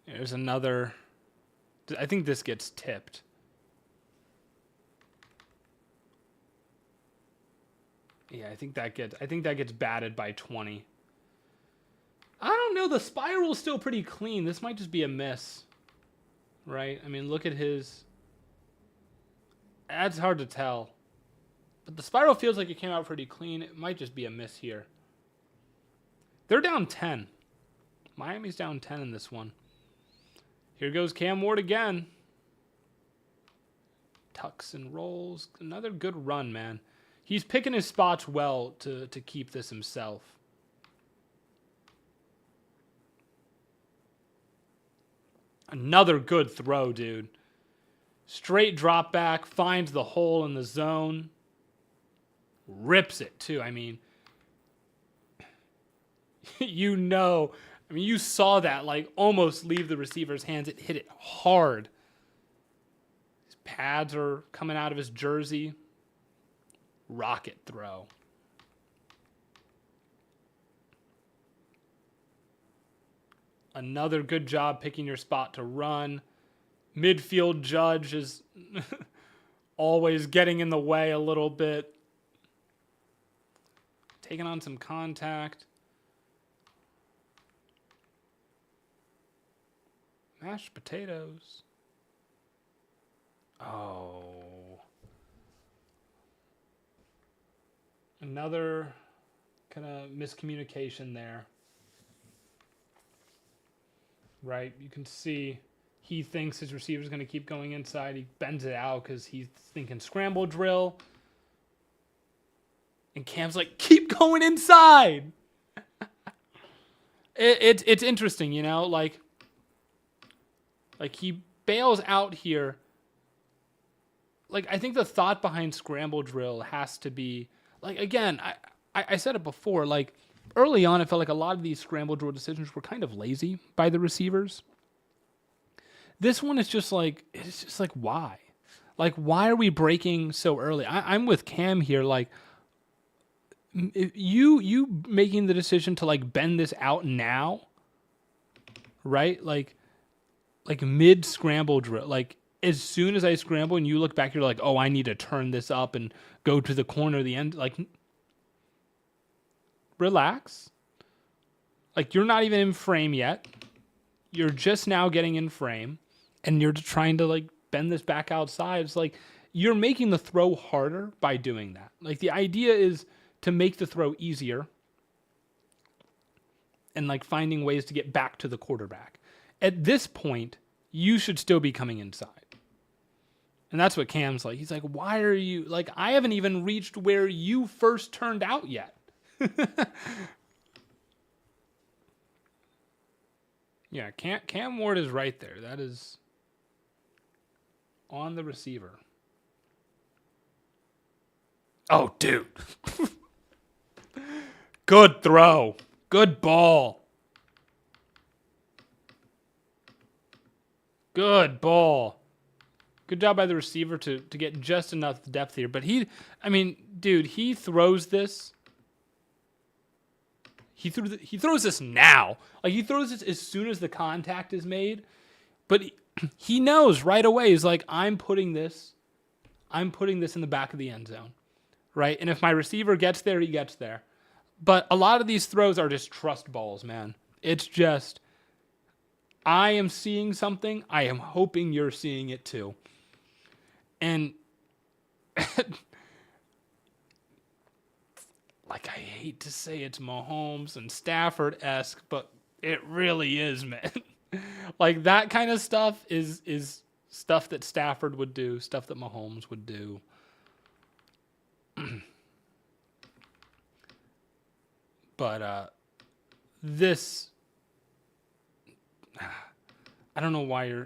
S1: There's another. I think this gets tipped. Yeah, I think that gets batted by 20. I don't know. The spiral's still pretty clean. This might just be a miss. Right? I mean, look at his. That's hard to tell. But the spiral feels like it came out pretty clean. It might just be a miss here. They're down 10. Miami's down 10 in this one. Here goes Cam Ward again. Tucks and rolls. Another good run, man. He's picking his spots well to keep this himself. Another good throw, dude. Straight drop back, finds the hole in the zone. Rips it, too. I mean, you saw that, like, almost leave the receiver's hands. It hit it hard. His pads are coming out of his jersey. Rocket throw. Another good job picking your spot to run. Midfield judge is always getting in the way a little bit. Taking on some contact. Mashed potatoes. Oh. Another kind of miscommunication there. Right? You can see he thinks his receiver's going to keep going inside. He bends it out because he's thinking scramble drill. And Cam's like, keep going inside. It's interesting, like he bails out here. Like, I think the thought behind scramble drill has to be, like, again, I said it before, like, early on, it felt like a lot of these scramble drill decisions were kind of lazy by the receivers. This one is just like, it's just like, why? Like, why are we breaking so early? I'm with Cam here. Like, you making the decision to, like, bend this out now, right? Like mid scramble drill. Like, as soon as I scramble and you look back, you're like, oh, I need to turn this up and go to the corner of the end. Like, relax. Like, you're not even in frame yet. You're just now getting in frame, and you're trying to, like, bend this back outside. It's like, you're making the throw harder by doing that. Like, the idea is to make the throw easier and like finding ways to get back to the quarterback. At this point, you should still be coming inside. And that's what Cam's like. He's like, why are you like, I haven't even reached where you first turned out yet. Yeah, Cam Ward is right there. That is on the receiver. Oh, dude. Good throw. Good ball. Good ball. Good job by the receiver to get just enough depth here. But he throws this. He throws this now. Like, he throws this as soon as the contact is made. But he knows right away. He's like, I'm putting this in the back of the end zone. Right? And if my receiver gets there, he gets there. But a lot of these throws are just trust balls, man. It's just, I am seeing something. I am hoping you're seeing it too. And like, I hate to say it's Mahomes and Stafford-esque, but it really is, man. Like, that kind of stuff is stuff that Stafford would do, stuff that Mahomes would do. But this, I don't know why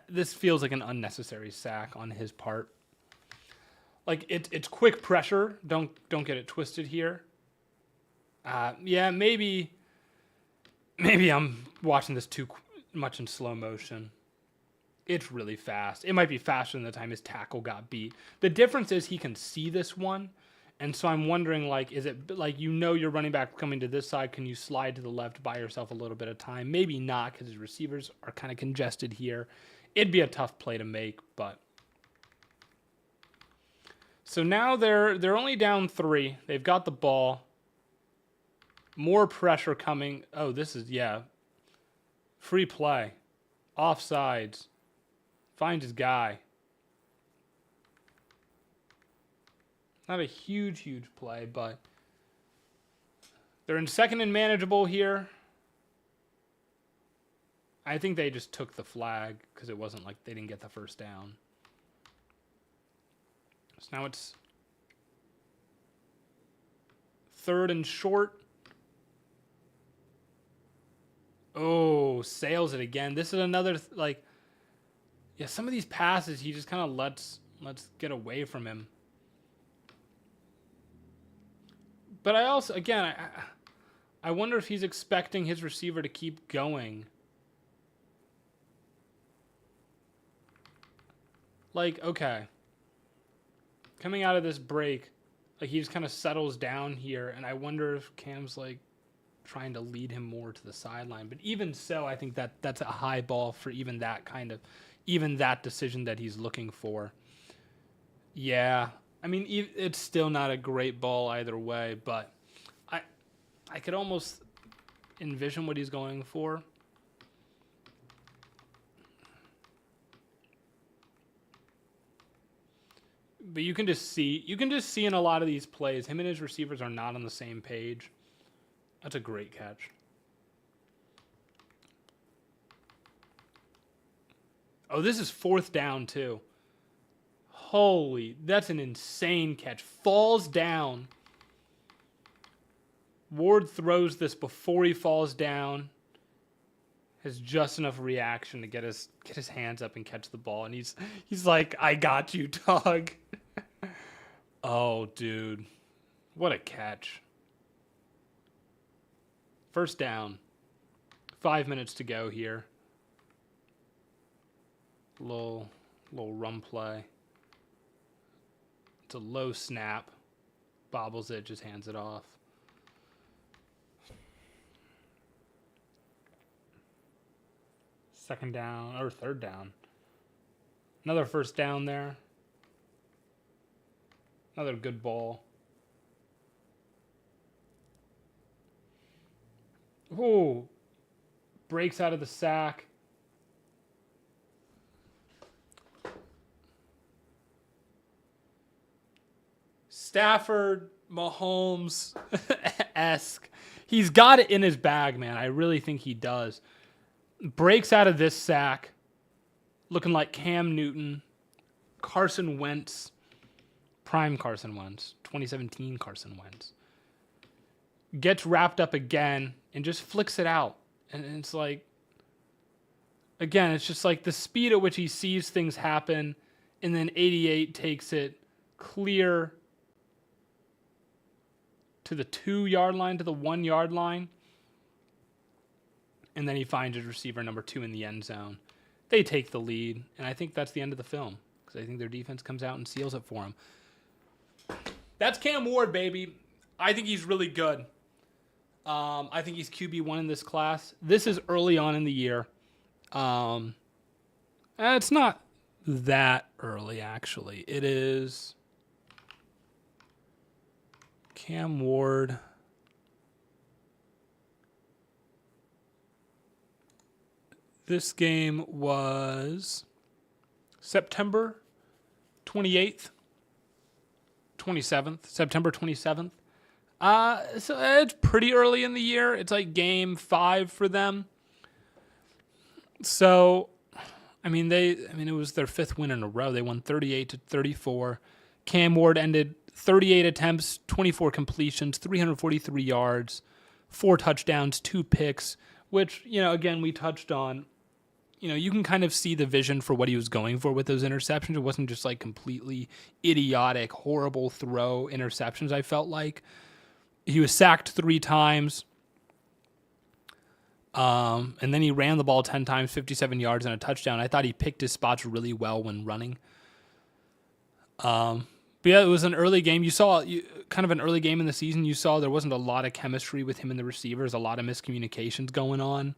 S1: this feels like an unnecessary sack on his part. Like, it's quick pressure. Don't get it twisted here. Yeah, maybe I'm watching this too much in slow motion. It's really fast. It might be faster than the time his tackle got beat. The difference is he can see this one. And so I'm wondering, like, is it like, your running back coming to this side? Can you slide to the left, buy yourself a little bit of time? Maybe not, because his receivers are kind of congested here. It'd be a tough play to make, but. So now they're only down 3. They've got the ball. More pressure coming. Oh, this is, yeah. Free play. Offsides. Finds his guy. Not a huge play, but they're in second and manageable here. I think they just took the flag because it wasn't like they didn't get the first down. So now it's 3rd and short. Oh, sails it again. This is another, some of these passes he just kind of lets get away from him. But I also, again, I wonder if he's expecting his receiver to keep going. Like, okay. Coming out of this break, like, he just kind of settles down here, and I wonder if Cam's, like, trying to lead him more to the sideline. But even so, I think that's a high ball for even that decision that he's looking for. Yeah. I mean, it's still not a great ball either way, but I could almost envision what he's going for. But you can just see in a lot of these plays, him and his receivers are not on the same page. That's a great catch. Oh, this is 4th down too. Holy, that's an insane catch. Falls down. Ward throws this before he falls down. Has just enough reaction to get his hands up and catch the ball. And he's like, I got you, dog. Oh, dude. What a catch. 1st down. 5 minutes to go here. Little run play. It's a low snap. Bobbles it, just hands it off. Second down, or 3rd down. Another 1st down there. Another good ball. Ooh. Breaks out of the sack. Stafford, Mahomes esque. He's got it in his bag, man. I really think he does. Breaks out of this sack, looking like Cam Newton, Carson Wentz, prime Carson Wentz, 2017 Carson Wentz. Gets wrapped up again and just flicks it out. And it's like, again, it's just like the speed at which he sees things happen, and then 88 takes it clear to the 2-yard line, to the 1-yard line, and then he finds his receiver number 2 in the end zone. They take the lead, and I think that's the end of the film, because I think their defense comes out and seals it for him. That's Cam Ward, baby. I think he's really good. I think he's QB1 in this class. This is early on in the year. It's not that early, actually. It is Cam Ward. This game was September 28th, 27th, September 27th. So it's pretty early in the year. It's like game 5 for them. So, it was their 5th win in a row. They won 38-34. Cam Ward ended 38 attempts, 24 completions, 343 yards, 4 touchdowns, 2 picks, which, again, we touched on. You can kind of see the vision for what he was going for with those interceptions. It wasn't just like completely idiotic, horrible throw interceptions, I felt like. He was sacked 3 times. And then he ran the ball 10 times, 57 yards, and a touchdown. I thought he picked his spots really well when running. But yeah, it was an early game. You saw kind of an early game in the season. You saw there wasn't a lot of chemistry with him and the receivers, a lot of miscommunications going on.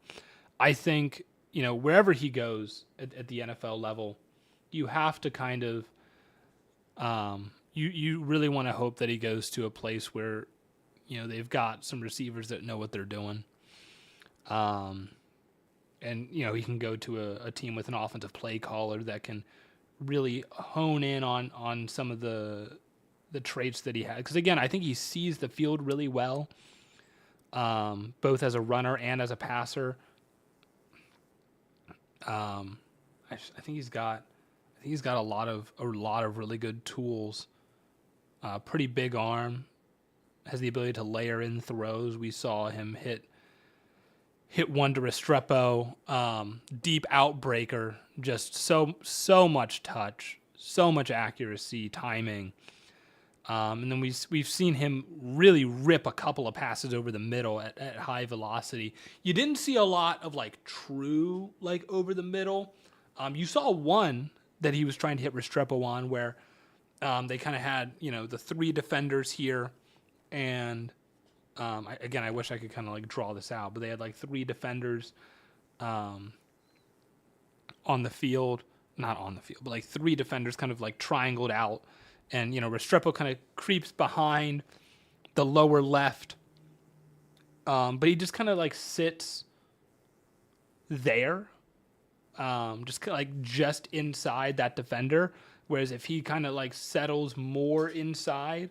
S1: I think, wherever he goes at the NFL level, you have to kind of, you really want to hope that he goes to a place where, they've got some receivers that know what they're doing. And, he can go to a team with an offensive play caller that can really hone in on some of the traits that he had. Because, again, I think he sees the field really well, both as a runner and as a passer. I think he's got a lot of really good tools. Pretty big arm, has the ability to layer in throws. We saw him hit one to Restrepo, deep outbreaker, just so much touch, so much accuracy, timing. And then we've seen him really rip a couple of passes over the middle at high velocity. You didn't see a lot of true over the middle. You saw one that he was trying to hit Restrepo on where they kind of had the 3 defenders here, and I wish I could kind of draw this out, but they had 3 defenders on the field, not on the field, but 3 defenders kind of triangled out. And, Restrepo kind of creeps behind the lower left. But he just kind of sits there, just inside that defender. Whereas if he kind of settles more inside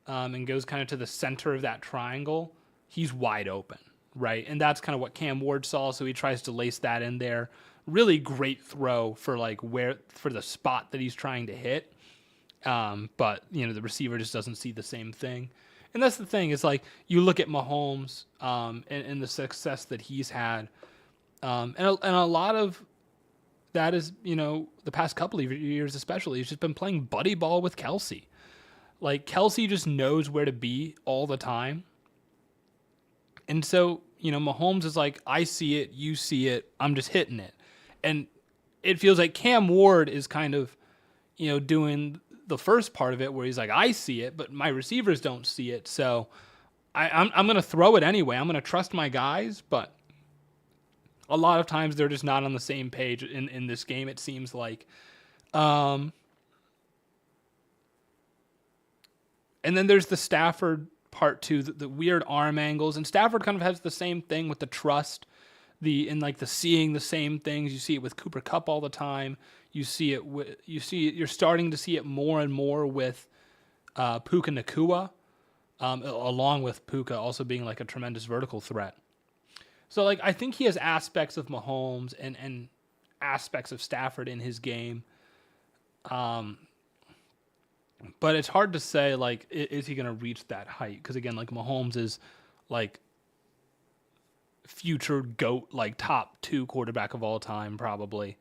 S1: and goes kind of to the center of that triangle, he's wide open, right? And that's kind of what Cam Ward saw. So he tries to lace that in there. Really great throw for for the spot that he's trying to hit. But the receiver just doesn't see the same thing. And that's the thing, is you look at Mahomes, and the success that he's had. And a lot of that is, the past couple of years, especially, he's just been playing buddy ball with Kelsey. Kelsey just knows where to be all the time. And so, Mahomes is I see it, you see it, I'm just hitting it. And it feels like Cam Ward is kind of, doing the first part of it where he's I see it, but my receivers don't see it. So I'm going to throw it anyway. I'm going to trust my guys, but a lot of times they're just not on the same page in this game, it seems like. And then there's the Stafford part too, the weird arm angles. And Stafford kind of has the same thing with the trust, the seeing the same things. You see it with Cooper Kupp all the time. You're starting to see it more and more with Puka Nakua, along with Puka also being like a tremendous vertical threat. So like I think he has aspects of Mahomes and aspects of Stafford in his game. But it's hard to say like is he going to reach that height? Because again, like Mahomes is like future GOAT, like top 2 quarterback of all time, probably.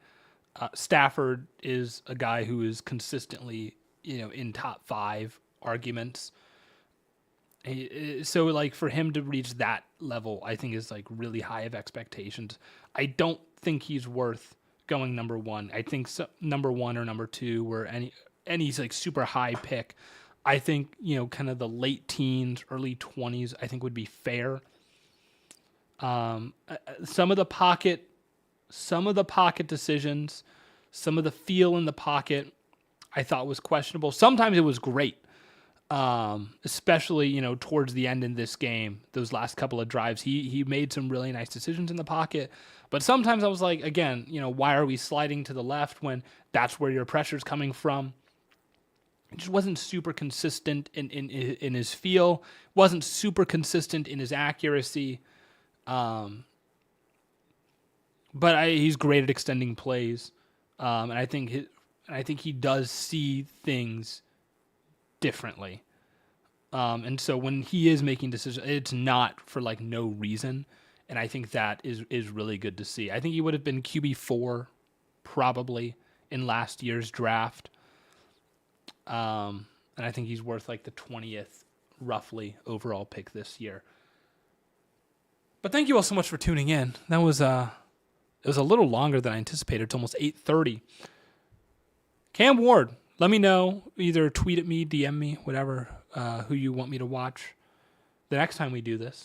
S1: Stafford is a guy who is consistently, in top 5 arguments. So like for him to reach that level, I think is like really high of expectations. I don't think he's worth going number 1. I think number 1 or number 2 were any like super high pick. I think, kind of the late teens, early 20s, I think would be fair. Some of the pocket decisions, some of the feel in the pocket, I thought was questionable. Sometimes it was great, especially towards the end in this game. Those last couple of drives, he made some really nice decisions in the pocket. But sometimes I was like, again, why are we sliding to the left when that's where your pressure's coming from? It just wasn't super consistent in his feel. Wasn't super consistent in his accuracy. But he's great at extending plays, and I think he does see things differently. And so when he is making decisions, it's not for like no reason, and I think that is really good to see. I think he would have been QB4 probably in last year's draft, and I think he's worth like the 20th roughly overall pick this year. But thank you all so much for tuning in. That was it was a little longer than I anticipated. It's almost 8:30. Cam Ward, let me know. Either tweet at me, DM me, whatever, who you want me to watch the next time we do this.